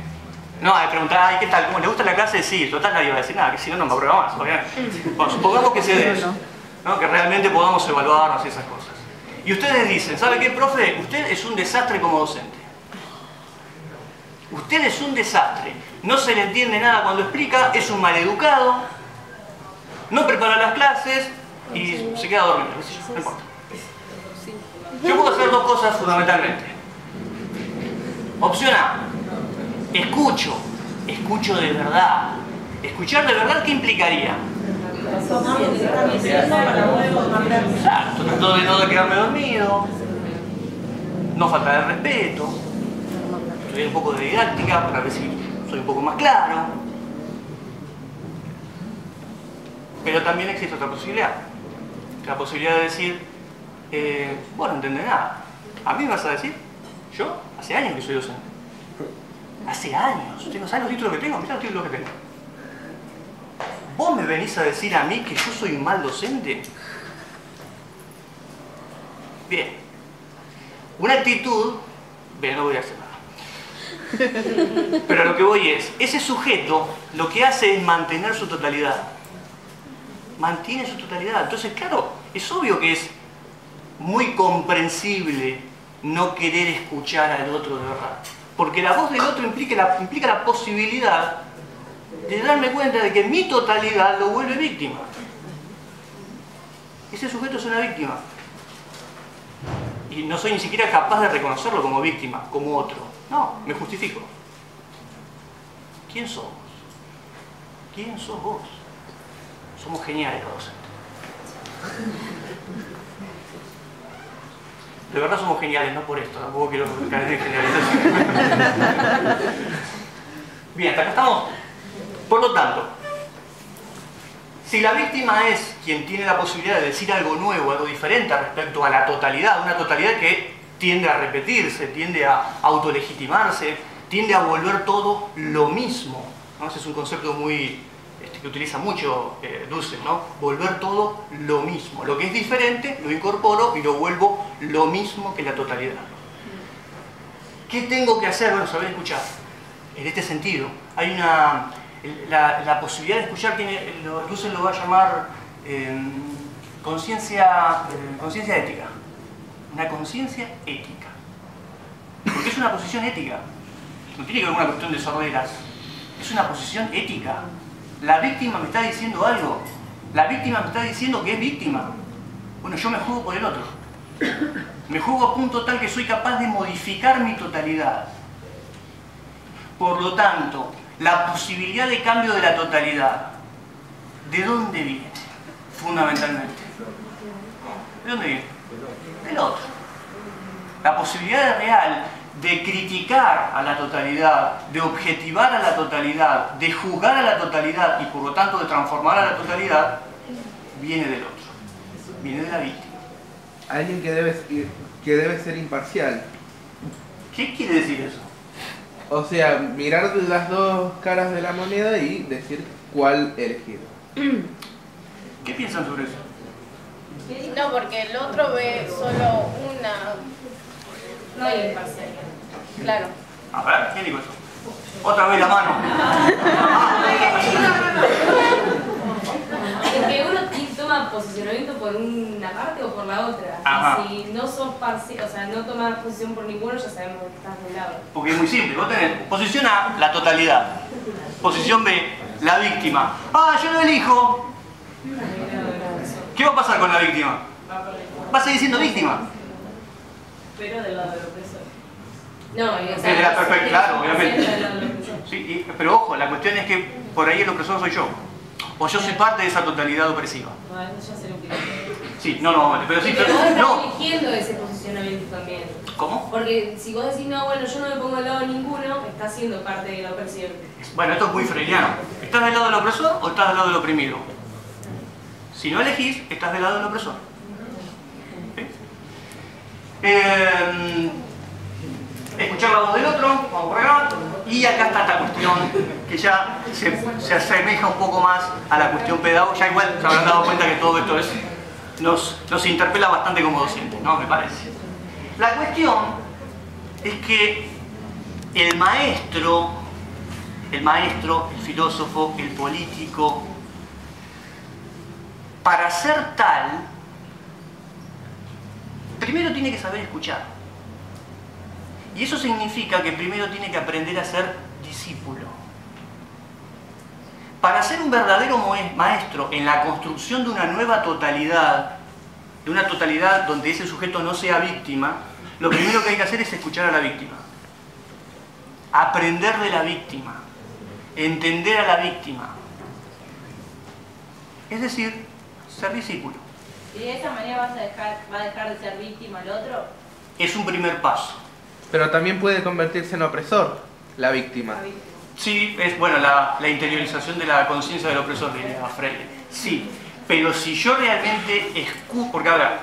Speaker 1: No, de preguntar, ay, ¿qué tal? ¿Cómo le gusta la clase? Sí, total nadie va a decir nada, que si no, no me aprueba más, obviamente. Bueno, supongamos que se dé eso, ¿no? Que realmente podamos evaluarnos y esas cosas. Y ustedes dicen, ¿sabe qué, profe? Usted es un desastre como docente. Usted es un desastre. No se le entiende nada cuando explica, es un maleducado, no prepara las clases y se queda dormido, no importa. Yo puedo hacer dos cosas fundamentalmente. Opción A, escucho de verdad. Escuchar de verdad, ¿qué implicaría? Exacto, trato de no quedarme dormido, no faltar el respeto, estudiar un poco de didáctica para ver si soy un poco más claro. Pero también existe otra posibilidad, la posibilidad de decir, vos no entendés nada. ¿A mí me vas a decir? Yo hace años que soy docente. Hace años. ¿Sabes los títulos que tengo? Mirá los títulos que tengo. ¿Vos me venís a decir a mí que yo soy un mal docente? Bien. Una actitud... Bien, no voy a hacer nada. Pero lo que voy es, ese sujeto lo que hace es mantener su totalidad. Mantiene su totalidad. Entonces, claro, es obvio que es muy comprensible no querer escuchar al otro de verdad. Porque la voz del otro implica la posibilidad de darme cuenta de que mi totalidad lo vuelve víctima. Ese sujeto es una víctima. Y no soy ni siquiera capaz de reconocerlo como víctima, como otro. No, me justifico. ¿Quién sos vos? ¿Quién sos vos? Somos geniales los docentes. De verdad somos geniales, no por esto, tampoco quiero caer en generalización. Bien, hasta acá estamos. Por lo tanto, si la víctima es quien tiene la posibilidad de decir algo nuevo, algo diferente respecto a la totalidad, una totalidad que tiende a repetirse, tiende a autolegitimarse, tiende a volver todo lo mismo, ¿no? Ese es un concepto muy... que utiliza mucho Dussel, ¿no? Volver todo lo mismo. Lo que es diferente lo incorporo y lo vuelvo lo mismo que la totalidad. ¿Qué tengo que hacer? Bueno, saber escuchar. En este sentido, hay la posibilidad de escuchar, Dussel lo va a llamar conciencia ética. Una conciencia ética. Porque es una posición ética. No tiene que ver con una cuestión de sorderas. Es una posición ética. La víctima me está diciendo algo. La víctima me está diciendo que es víctima. Bueno, yo me juego por el otro. Me juego a punto tal que soy capaz de modificar mi totalidad. Por lo tanto, la posibilidad de cambio de la totalidad, ¿de dónde viene? Fundamentalmente. ¿De dónde viene? Del otro. La posibilidad real de criticar a la totalidad, de objetivar a la totalidad, de juzgar a la totalidad y por lo tanto de transformar a la totalidad, viene del otro, viene de la víctima.
Speaker 3: Alguien que debe ser imparcial.
Speaker 1: ¿Qué quiere decir eso?
Speaker 3: O sea, mirar las dos caras de la moneda y decir cuál elegir.
Speaker 1: ¿Qué piensan sobre eso?
Speaker 11: No, porque el otro ve solo una...
Speaker 5: No hay imparcialidad.
Speaker 11: Claro.
Speaker 1: A ver, ¿quién dijo eso? Otra vez la mano.
Speaker 5: Es que uno toma posicionamiento por una parte o por la otra.
Speaker 1: Ajá.
Speaker 5: Y si no sos parcial, o sea, no tomas posición por ninguno, ya sabemos que estás de un lado.
Speaker 1: Porque es muy simple, vos tenés posición A, la totalidad. Posición B, la víctima. Ah, yo lo elijo. ¿Qué va a pasar con la víctima? Va a seguir siendo víctima.
Speaker 10: pero del lado del opresor.
Speaker 5: No, y, o sea,
Speaker 1: Desde la perspectiva, claro, obviamente.
Speaker 10: Siempre del lado del opresor.
Speaker 1: Sí, pero ojo, la cuestión es que por ahí el opresor soy yo. O yo soy parte de esa totalidad opresiva.
Speaker 10: No, eso ya sería un poquito.
Speaker 1: Sí, no, pero sí,
Speaker 5: pero
Speaker 1: pero
Speaker 5: vos estás
Speaker 1: no.
Speaker 5: eligiendo ese posicionamiento también.
Speaker 1: ¿Cómo?
Speaker 5: Porque si vos decís, no, bueno, yo no me pongo al lado de ninguno, estás siendo parte de la opresión.
Speaker 1: Bueno, esto es muy freudiano. ¿Estás del lado del opresor o estás del lado del oprimido? Si no elegís, estás del lado del opresor. ¿Sí? Escuchar la voz del otro, vamos por acá. Y acá está esta cuestión que ya se asemeja un poco más a la cuestión pedagógica. Ya igual se habrán dado cuenta que todo esto nos interpela bastante como docentes, ¿no? Me parece. La cuestión es que el maestro, el filósofo, el político, para ser tal, primero tiene que saber escuchar. Y eso significa que primero tiene que aprender a ser discípulo. Para ser un verdadero maestro en la construcción de una nueva totalidad, de una totalidad donde ese sujeto no sea víctima, lo primero que hay que hacer es escuchar a la víctima. Aprender de la víctima. Entender a la víctima. Es decir, ser discípulo.
Speaker 11: ¿Y de esa manera va a dejar de ser víctima el otro?
Speaker 1: Es un primer paso.
Speaker 3: Pero también puede convertirse en opresor, la víctima.
Speaker 1: Sí, es bueno la interiorización de la conciencia del opresor, diría Freire. Sí, pero si yo realmente escucho, porque ahora,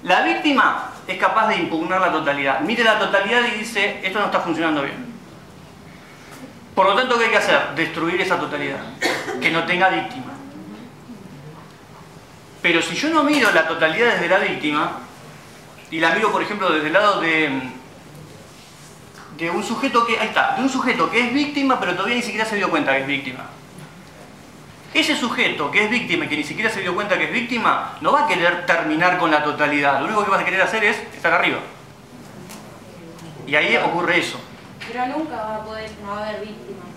Speaker 1: la víctima es capaz de impugnar la totalidad. Mire la totalidad y dice, esto no está funcionando bien. Por lo tanto, ¿qué hay que hacer? Destruir esa totalidad, que no tenga víctima. Pero si yo no miro la totalidad desde la víctima, y la miro, por ejemplo, desde el lado de un sujeto que, ahí está, de un sujeto que es víctima, pero todavía ni siquiera se dio cuenta que es víctima. Ese sujeto que es víctima y que ni siquiera se dio cuenta que es víctima, no va a querer terminar con la totalidad. Lo único que va a querer hacer es estar arriba. Y ahí ocurre eso.
Speaker 11: Pero nunca va a haber víctimas.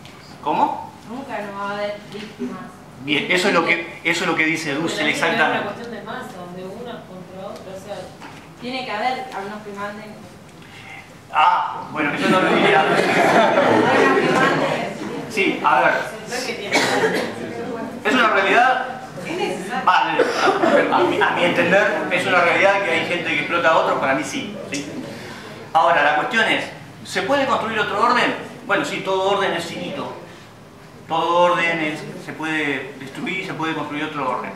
Speaker 1: ¿Cómo?
Speaker 11: Nunca no va a haber víctimas.
Speaker 1: Bien, eso es lo que dice Dussel exactamente.
Speaker 10: Es una cuestión de masa, donde uno contra otro, o sea,
Speaker 11: Tiene que haber algunos que manden.
Speaker 1: Ah, bueno, eso no lo diría. Sí, a ver. Es una realidad. Vale, a mi entender, es una realidad que hay gente que explota a otros, para mí sí. Ahora, la cuestión es, ¿se puede construir otro orden? Bueno, sí, todo orden es finito. Todo orden se puede destruir y se puede construir otro orden.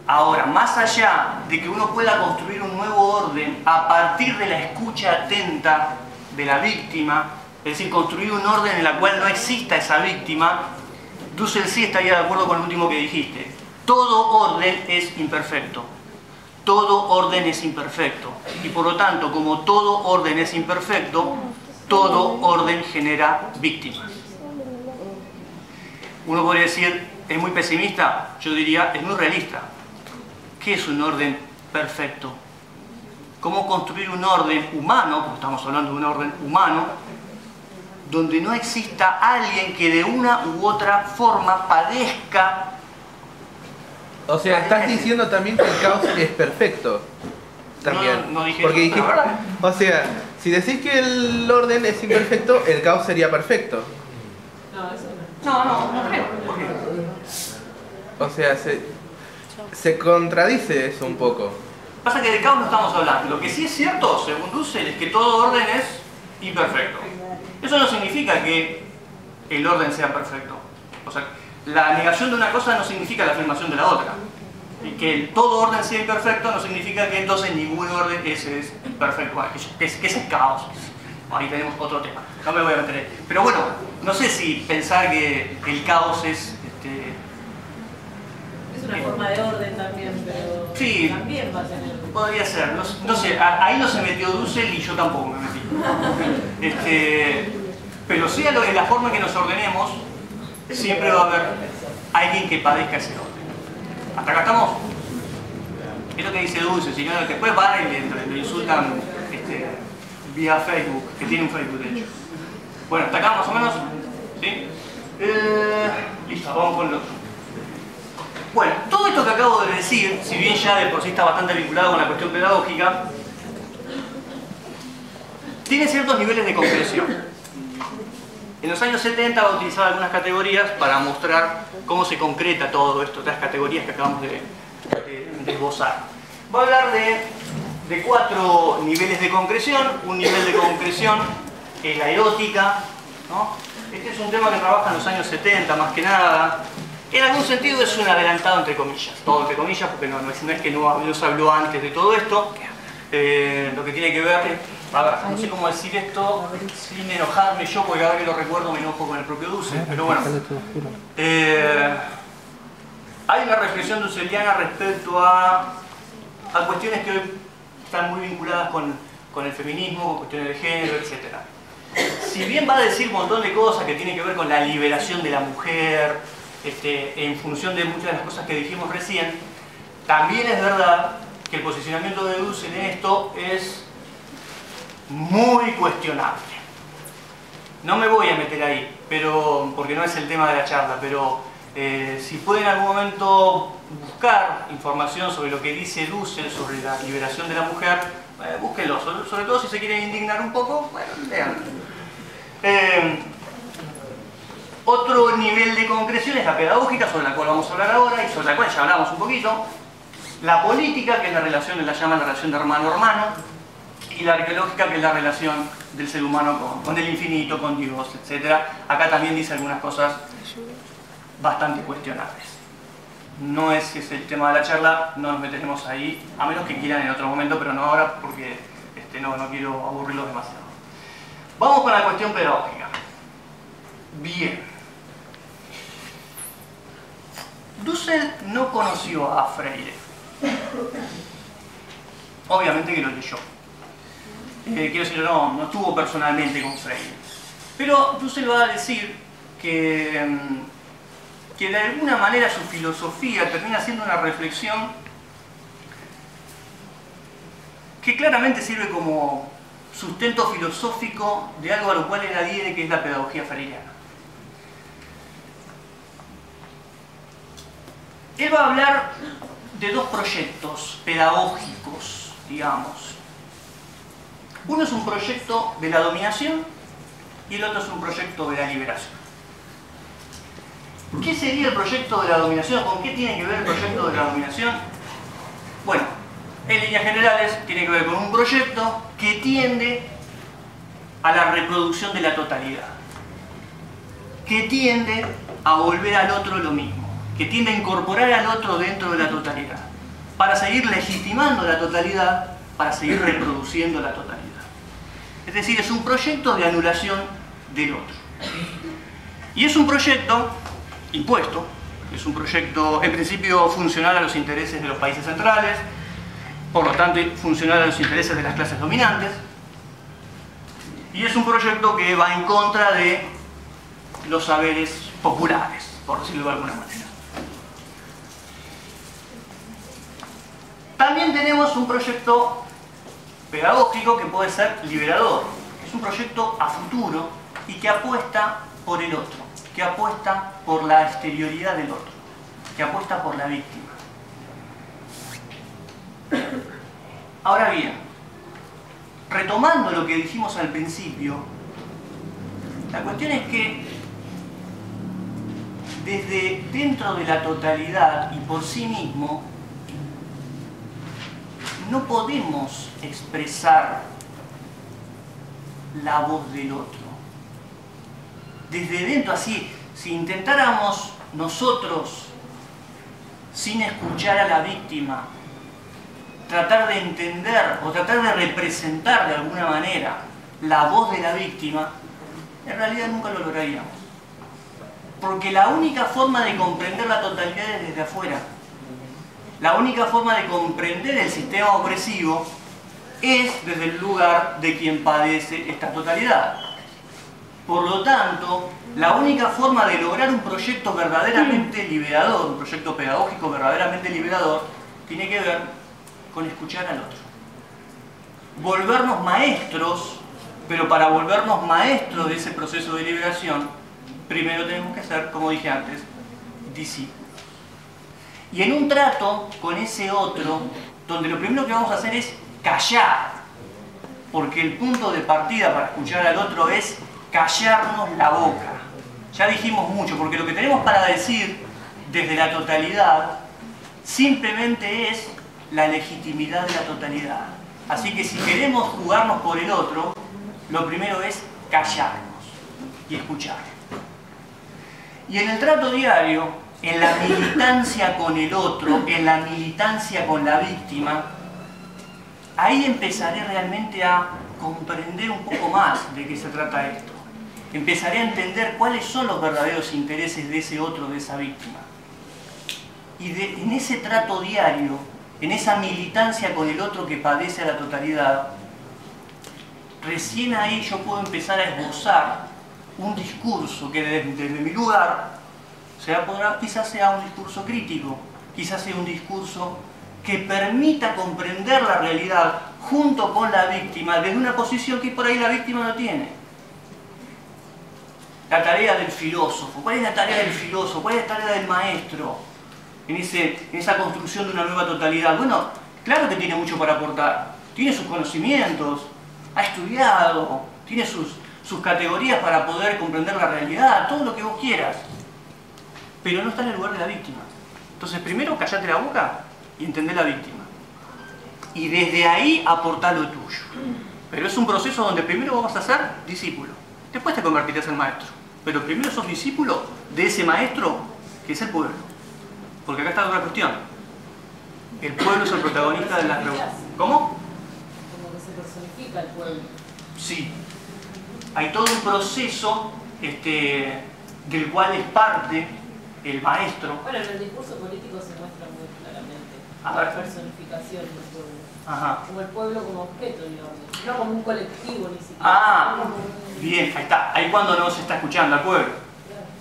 Speaker 1: Ahora, más allá de que uno pueda construir un nuevo orden a partir de la escucha atenta de la víctima, es decir, construir un orden en el cual no exista esa víctima, Dussel sí estaría de acuerdo con lo último que dijiste. Todo orden es imperfecto. Todo orden es imperfecto. Y por lo tanto, como todo orden es imperfecto, todo orden genera víctimas. Uno podría decir, ¿es muy pesimista? Yo diría, es muy realista. ¿Qué es un orden perfecto? ¿Cómo construir un orden humano, porque estamos hablando de un orden humano, donde no exista alguien que de una u otra forma padezca?
Speaker 3: O sea, estás diciendo también que el caos es perfecto. También.
Speaker 1: No dije
Speaker 3: porque
Speaker 1: eso,
Speaker 3: dijiste, o sea, si decís que el orden es imperfecto, el caos sería perfecto.
Speaker 10: no, eso no.
Speaker 11: No creo.
Speaker 1: ¿Por qué?
Speaker 3: O sea, se contradice eso un poco.
Speaker 1: Pasa que de caos no estamos hablando. Lo que sí es cierto, según Dussel, es que todo orden es imperfecto. Eso no significa que el orden sea perfecto. O sea, la negación de una cosa no significa la afirmación de la otra. Y que todo orden sea imperfecto no significa que entonces ningún orden es perfecto. Bueno, que ese es caos. Ahí tenemos otro tema. No me voy a meter ahí. Pero bueno, no sé si pensar que el caos es...
Speaker 10: Es una forma de orden también, pero
Speaker 1: sí,
Speaker 10: también va a tener.
Speaker 1: podría ser. No sé, ahí no se metió Dussel y yo tampoco me metí. Pero sí, en la forma que nos ordenemos, siempre va a haber alguien que padezca ese orden. ¿Hasta acá estamos? Es lo que dice Dussel, si no, después van y lo insultan vía Facebook, que tiene un Facebook de hecho. Bueno, hasta acá más o menos. ¿Sí? Listo, vamos con lo otro. Bueno, todo esto que acabo de decir, si bien ya de por sí está bastante vinculado con la cuestión pedagógica, tiene ciertos niveles de concreción. En los años 70 va a utilizar algunas categorías para mostrar cómo se concreta todo esto, estas categorías que acabamos de esbozar. Va a hablar de 4 niveles de concreción. Un nivel de concreción es la erótica, ¿no? Este es un tema que trabaja en los años 70 más que nada. En algún sentido es un adelantado entre comillas, todo entre comillas, porque no es que no se habló antes de todo esto. Lo que tiene que ver, a ver, no sé cómo decir esto sin enojarme yo, porque cada vez que lo recuerdo me enojo con el propio Dussel, pero bueno. Hay una reflexión dusseliana respecto a cuestiones que hoy están muy vinculadas con el feminismo, con cuestiones de género, etc. Si bien va a decir un montón de cosas que tienen que ver con la liberación de la mujer, en función de muchas de las cosas que dijimos recién, también es verdad que el posicionamiento de Dussel en esto es muy cuestionable. No me voy a meter ahí, porque no es el tema de la charla, pero si pueden en algún momento buscar información sobre lo que dice Dussel sobre la liberación de la mujer, búsquenlo, sobre todo si se quieren indignar un poco, bueno, lean. Otro nivel de concreción es la pedagógica, sobre la cual vamos a hablar ahora y sobre la cual ya hablamos un poquito. La política, que es la relación, la llaman la relación de hermano-hermano, y la arqueológica, que es la relación del ser humano con el infinito, con Dios, etc. Acá también dice algunas cosas bastante cuestionables. No es el tema de la charla, no nos meteremos ahí, a menos que quieran en otro momento, pero no ahora porque no quiero aburrirlos demasiado. Vamos con la cuestión pedagógica. Bien. Dussel no conoció a Freire. Obviamente que lo leyó. Quiero decir, no estuvo personalmente con Freire. Pero Dussel va a decir que de alguna manera su filosofía termina siendo una reflexión que claramente sirve como sustento filosófico de algo a lo cual él adhiere, que es la pedagogía freiriana. Él va a hablar de 2 proyectos pedagógicos, digamos. Uno es un proyecto de la dominación y el otro es un proyecto de la liberación. ¿Qué sería el proyecto de la dominación? ¿Con qué tiene que ver el proyecto de la dominación? Bueno, en líneas generales tiene que ver con un proyecto que tiende a la reproducción de la totalidad, que tiende a volver al otro lo mismo, que tiende a incorporar al otro dentro de la totalidad, para seguir legitimando la totalidad, para seguir reproduciendo la totalidad. Es decir, es un proyecto de anulación del otro. Y es un proyecto impuesto, es un proyecto en principio funcional a los intereses de los países centrales, por lo tanto funcional a los intereses de las clases dominantes, y es un proyecto que va en contra de los saberes populares, por decirlo de alguna manera. También tenemos un proyecto pedagógico que puede ser liberador, es un proyecto a futuro y que apuesta por el otro, que apuesta por la exterioridad del otro, que apuesta por la víctima. Ahora bien, retomando lo que dijimos al principio, la cuestión es que desde dentro de la totalidad y por sí mismo no podemos expresar la voz del otro. Desde dentro, así, si intentáramos nosotros, sin escuchar a la víctima, tratar de entender o tratar de representar de alguna manera la voz de la víctima, en realidad nunca lo lograríamos. Porque la única forma de comprender la totalidad es desde afuera. La única forma de comprender el sistema opresivo es desde el lugar de quien padece esta totalidad. Por lo tanto, la única forma de lograr un proyecto verdaderamente liberador, un proyecto pedagógico verdaderamente liberador, tiene que ver con escuchar al otro. Volvernos maestros, pero para volvernos maestros de ese proceso de liberación, primero tenemos que ser, como dije antes, discípulos. Y en un trato con ese otro, donde lo primero que vamos a hacer es callar, porque el punto de partida para escuchar al otro es callarnos la boca. Ya dijimos mucho, porque lo que tenemos para decir desde la totalidad simplemente es la legitimidad de la totalidad. Así que si queremos jugarnos por el otro, lo primero es callarnos y escuchar. Y en el trato diario, en la militancia con el otro, en la militancia con la víctima, ahí empezaré realmente a comprender un poco más de qué se trata esto. Empezaré a entender cuáles son los verdaderos intereses de ese otro, de esa víctima. Y en ese trato diario, en esa militancia con el otro que padece a la totalidad, recién ahí yo puedo empezar a esbozar un discurso que desde mi lugar quizás sea un discurso crítico, quizás sea un discurso que permita comprender la realidad junto con la víctima desde una posición que por ahí la víctima no tiene. La tarea del filósofo. ¿Cuál es la tarea del filósofo? ¿Cuál es la tarea del maestro en esa construcción de una nueva totalidad? Bueno, claro que tiene mucho para aportar. Tiene sus conocimientos, ha estudiado, tiene sus categorías para poder comprender la realidad, todo lo que vos quieras. Pero no está en el lugar de la víctima. Entonces, primero callate la boca y entendé la víctima. Y desde ahí aportá lo tuyo. Pero es un proceso donde primero vos vas a ser discípulo. Después te convertirás en maestro. Pero primero sos discípulo de ese maestro que es el pueblo. Porque acá está otra cuestión. El pueblo es el protagonista de las reuniones. ¿Cómo?
Speaker 10: Como que se personifica el pueblo.
Speaker 1: Sí. Hay todo un proceso del cual es parte el maestro.
Speaker 10: Bueno, en el discurso político se muestra muy claramente
Speaker 1: la
Speaker 10: personificación del pueblo.
Speaker 1: Ajá.
Speaker 10: Como el pueblo como objeto, digamos. No como un colectivo ni siquiera.
Speaker 1: Ah, bien, ahí está. Ahí cuando no se está escuchando al pueblo.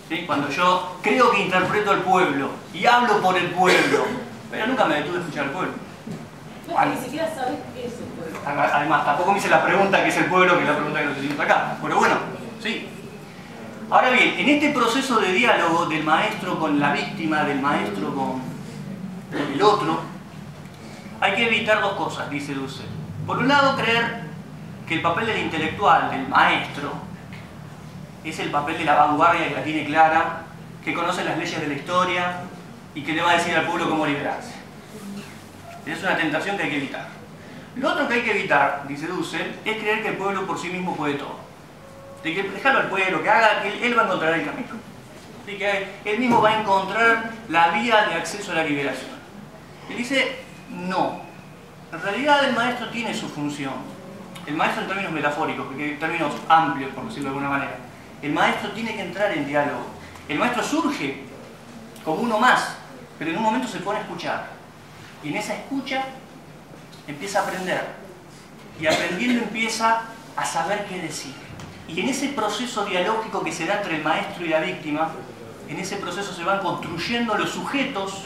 Speaker 1: ¿Sí? Cuando yo creo que interpreto al pueblo y hablo por el pueblo, pero nunca me detuve a escuchar al pueblo.
Speaker 10: No, es que ni siquiera sabes qué es el pueblo.
Speaker 1: Además, tampoco me hice la pregunta qué es el pueblo, que es la pregunta que nos hicimos acá. Pero bueno, sí. Ahora bien, en este proceso de diálogo del maestro con la víctima, del maestro con el otro, hay que evitar dos cosas, dice Dussel. Por un lado, creer que el papel del intelectual, del maestro, es el papel de la vanguardia que la tiene clara, que conoce las leyes de la historia y que le va a decir al pueblo cómo liberarse. Es una tentación que hay que evitar. Lo otro que hay que evitar, dice Dussel, es creer que el pueblo por sí mismo puede todo. De que dejarlo al pueblo, que haga, que él va a encontrar el camino. De que él mismo va a encontrar la vía de acceso a la liberación. Él dice, no. En realidad el maestro tiene su función. El maestro en términos metafóricos, en términos amplios, por decirlo de alguna manera. El maestro tiene que entrar en diálogo. El maestro surge como uno más, pero en un momento se pone a escuchar. Y en esa escucha empieza a aprender. Y aprendiendo empieza a saber qué decir. Y en ese proceso dialógico que se da entre el maestro y la víctima, en ese proceso se van construyendo los sujetos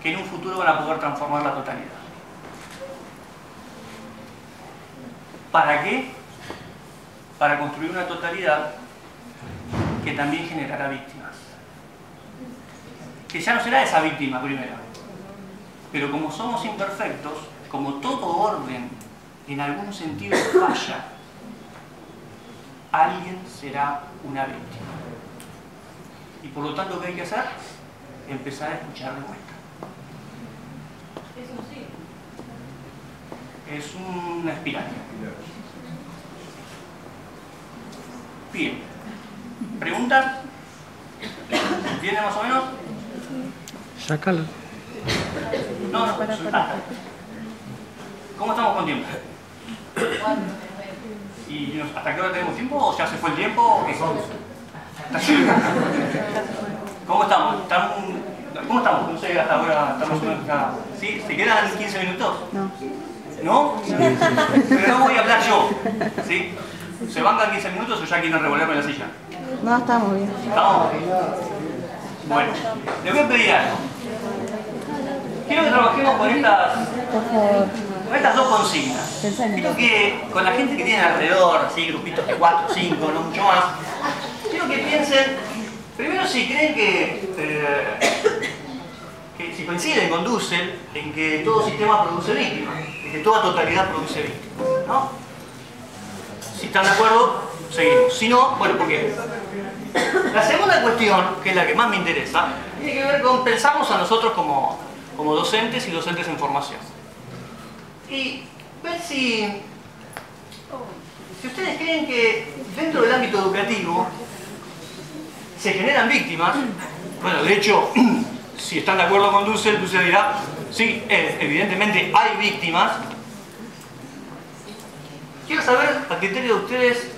Speaker 1: que en un futuro van a poder transformar la totalidad. ¿Para qué? Para construir una totalidad que también generará víctimas. Que ya no será esa víctima primero. Pero como somos imperfectos, como todo orden en algún sentido falla, alguien será una víctima. Y por lo tanto, ¿qué hay que hacer? Empezar a escuchar de vuelta.
Speaker 10: Eso sí.
Speaker 1: Es una espiral. Bien. ¿Pregunta? ¿Entiende más o menos?
Speaker 12: Sácalo.
Speaker 1: No. ¿Cómo estamos con tiempo? ¿Y hasta qué hora tenemos tiempo? ¿O ya se fue el tiempo? ¿O qué? ¿Cómo estamos? ¿Cómo estamos? No sé, hasta ahora estamos... ¿Sí? ¿Se quedan 15 minutos?
Speaker 12: No.
Speaker 1: ¿No? Pero no voy a hablar yo. ¿Sí? ¿Se bancan 15 minutos o ya quieren revolverme la silla?
Speaker 12: No, estamos bien.
Speaker 1: ¿Estamos? Bueno, les voy a pedir algo. Quiero que trabajemos con estas dos consignas. Quiero que con la gente que tienen alrededor, así, grupitos de 4, 5, no mucho más, quiero que piensen, primero si creen que si si coinciden con Dussel en que todo sistema produce víctimas, en que toda totalidad produce víctimas, ¿no? Si están de acuerdo, seguimos. Si no, bueno, ¿por qué? La segunda cuestión, que es la que más me interesa, tiene que ver con pensarnos a nosotros como docentes y docentes en formación. Y ver si ustedes creen que dentro del ámbito educativo se generan víctimas. Bueno, de hecho, si están de acuerdo con Dussel, Dussel dirá, sí, evidentemente hay víctimas. Quiero saber, a criterio de ustedes,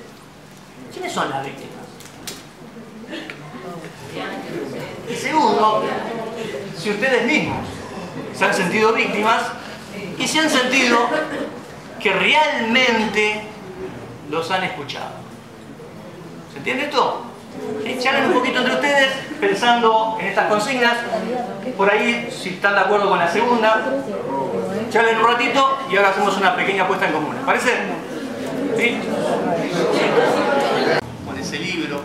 Speaker 1: ¿quiénes son las víctimas? Y segundo, si ustedes mismos se han sentido víctimas y si han sentido que realmente los han escuchado. ¿Se entiende esto? Charlen un poquito entre ustedes pensando en estas consignas. Por ahí, si están de acuerdo con la segunda, charlen un ratito y ahora hacemos una pequeña puesta en común. ¿Les parece? ¿Sí? Con ese libro,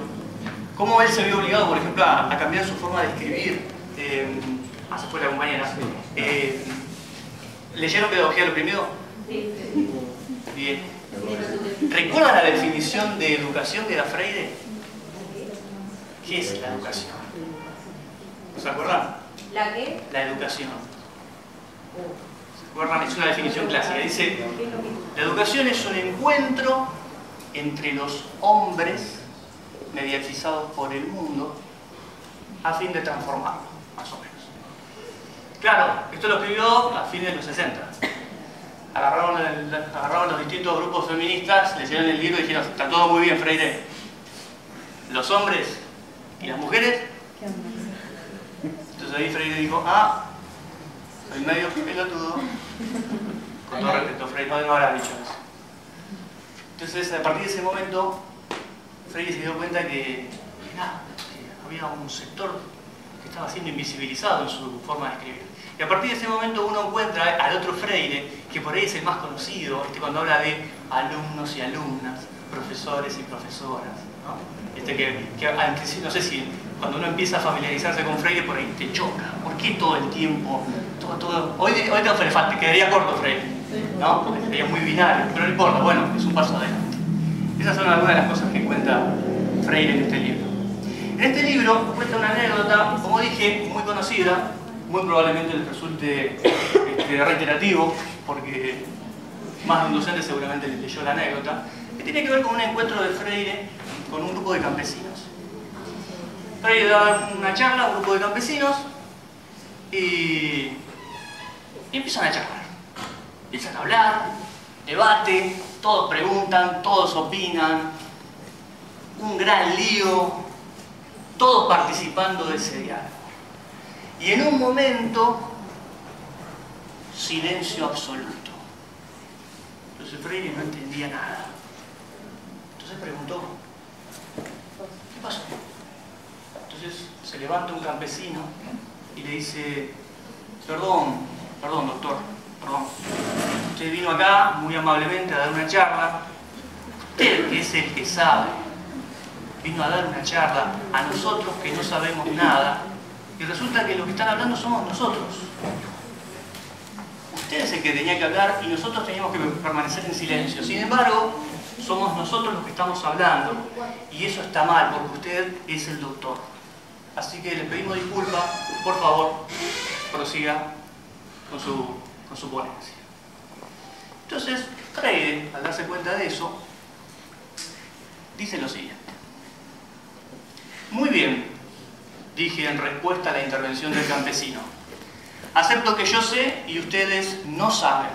Speaker 1: cómo él se vio obligado, por ejemplo, a cambiar su forma de escribir. Se fue la compañera. ¿Leyeron Pedagogía del Oprimido? Bien. ¿Recuerdan la definición de educación que da Freire? ¿Qué es la educación? ¿Se acuerdan?
Speaker 5: ¿La qué?
Speaker 1: La educación. ¿Se acuerdan? Es una definición clásica. Dice, la educación es un encuentro entre los hombres mediatizados por el mundo a fin de transformarlo, más o menos. Claro, esto lo escribió a fines de los 60. Agarraron los distintos grupos feministas, leyeron el libro y dijeron, está todo muy bien, Freire. Los hombres y las mujeres. Entonces ahí Freire dijo, soy medio pelotudo. Con todo respeto, Freire no habrá dicho eso. Entonces a partir de ese momento, Freire se dio cuenta que había un sector que estaba siendo invisibilizado en su forma de escribir. Y a partir de ese momento uno encuentra al otro Freire, que por ahí es el más conocido, cuando habla de alumnos y alumnas, profesores y profesoras, ¿no? Que no sé si cuando uno empieza a familiarizarse con Freire por ahí te choca. ¿Por qué todo el tiempo? Hoy te quedaría corto Freire, ¿no? Porque sería muy binario, pero no importa, bueno, es un paso adelante. Esas son algunas de las cosas que cuenta Freire en este libro. En este libro cuenta una anécdota, como dije, muy conocida, muy probablemente les resulte reiterativo, porque más de un docente seguramente les leyó la anécdota, que tiene que ver con un encuentro de Freire con un grupo de campesinos. Freire da una charla a un grupo de campesinos y empiezan a charlar. Empiezan a hablar, debate, todos preguntan, todos opinan, un gran lío, todos participando de ese diálogo. Y en un momento, silencio absoluto. Entonces Freire no entendía nada. Entonces preguntó, ¿qué pasó? Entonces se levanta un campesino y le dice, perdón doctor, perdón. Usted vino acá muy amablemente a dar una charla. Usted, que es el que sabe, vino a dar una charla a nosotros que no sabemos nada. Y resulta que los que están hablando somos nosotros. Usted es el que tenía que hablar y nosotros teníamos que permanecer en silencio. Sin embargo, somos nosotros los que estamos hablando. Y eso está mal, porque usted es el doctor. Así que le pedimos disculpas. Por favor, prosiga con su ponencia. Entonces, Freire, al darse cuenta de eso, dice lo siguiente. Muy bien, dije en respuesta a la intervención del campesino. Acepto que yo sé y ustedes no saben.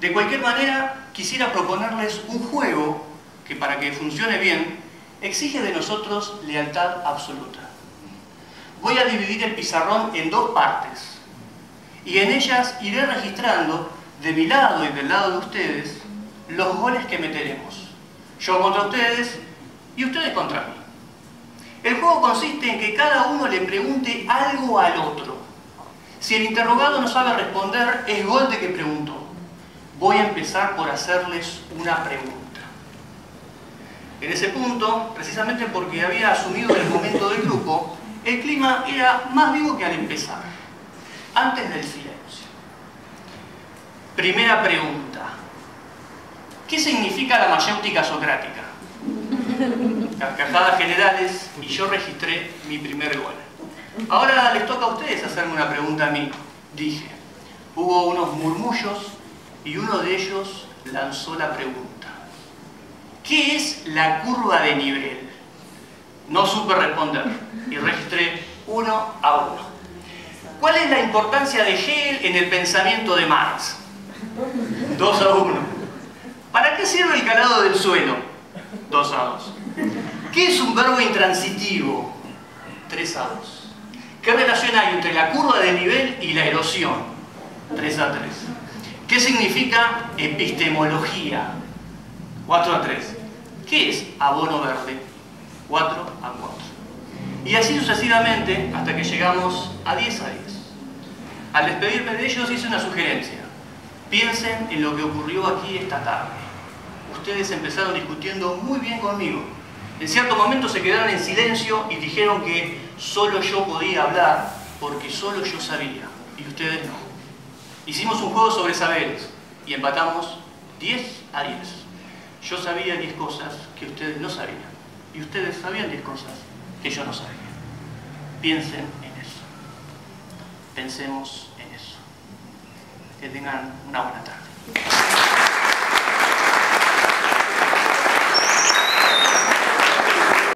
Speaker 1: De cualquier manera, quisiera proponerles un juego que, para que funcione bien, exige de nosotros lealtad absoluta. Voy a dividir el pizarrón en dos partes y en ellas iré registrando, de mi lado y del lado de ustedes, los goles que meteremos. Yo contra ustedes y ustedes contra mí. El juego consiste en que cada uno le pregunte algo al otro. Si el interrogado no sabe responder, es gol de que preguntó. Voy a empezar por hacerles una pregunta. En ese punto, precisamente porque había asumido el momento del grupo, el clima era más vivo que al empezar. antes del silencio. Primera pregunta. ¿Qué significa la mayéutica socrática? Carcajadas generales y yo registré mi primer gol. Ahora les toca a ustedes hacerme una pregunta a mí. Dije, hubo unos murmullos y uno de ellos lanzó la pregunta. ¿Qué es la curva de nivel? No supe responder y registré 1-1. ¿Cuál es la importancia de Hegel en el pensamiento de Marx? 2-1. ¿Para qué sirve el calado del suelo? 2-2. ¿Qué es un verbo intransitivo? 3-2. ¿Qué relación hay entre la curva de nivel y la erosión? 3-3. ¿Qué significa epistemología? 4-3. ¿Qué es abono verde? 4-4. Y así sucesivamente hasta que llegamos a 10-10. Al despedirme de ellos hice una sugerencia. Piensen en lo que ocurrió aquí esta tarde. Ustedes empezaron discutiendo muy bien conmigo. En cierto momento se quedaron en silencio y dijeron que solo yo podía hablar porque solo yo sabía y ustedes no. Hicimos un juego sobre saberes y empatamos 10-10. Yo sabía 10 cosas que ustedes no sabían y ustedes sabían 10 cosas que yo no sabía. Piensen en eso. Pensemos en eso. Que tengan una buena tarde.